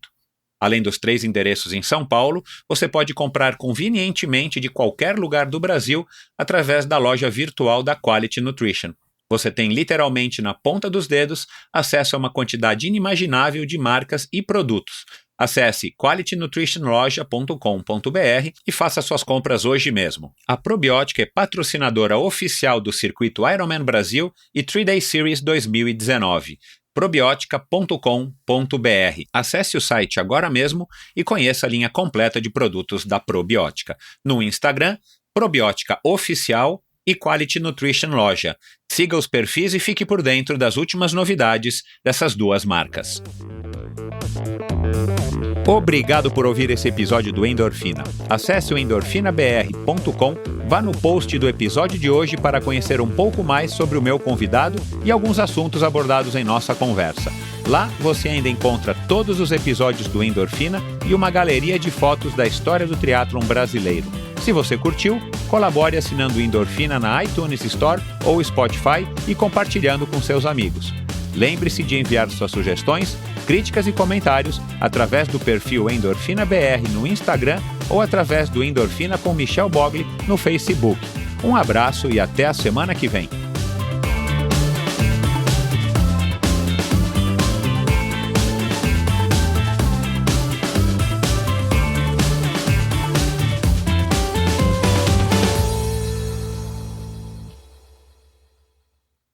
Além dos 3 endereços em São Paulo, você pode comprar convenientemente de qualquer lugar do Brasil através da loja virtual da Quality Nutrition. Você tem literalmente na ponta dos dedos acesso a uma quantidade inimaginável de marcas e produtos. Acesse qualitynutritionloja.com.br e faça suas compras hoje mesmo. A Probiótica é patrocinadora oficial do circuito Ironman Brasil e 3-Day Series 2019. probiotica.com.br. Acesse o site agora mesmo e conheça a linha completa de produtos da Probiótica. No Instagram, Probiótica Oficial e Quality Nutrition Loja. Siga os perfis e fique por dentro das últimas novidades dessas duas marcas. Obrigado por ouvir esse episódio do Endorfina. Acesse o endorfinabr.com, vá no post do episódio de hoje para conhecer um pouco mais sobre o meu convidado e alguns assuntos abordados em nossa conversa. Lá você ainda encontra todos os episódios do Endorfina e uma galeria de fotos da história do triatlon brasileiro. Se você curtiu, colabore assinando o Endorfina na iTunes Store ou Spotify e compartilhando com seus amigos. Lembre-se de enviar suas sugestões, críticas e comentários através do perfil EndorfinaBR no Instagram ou através do Endorfina com Michel Bogli no Facebook. Um abraço e até a semana que vem.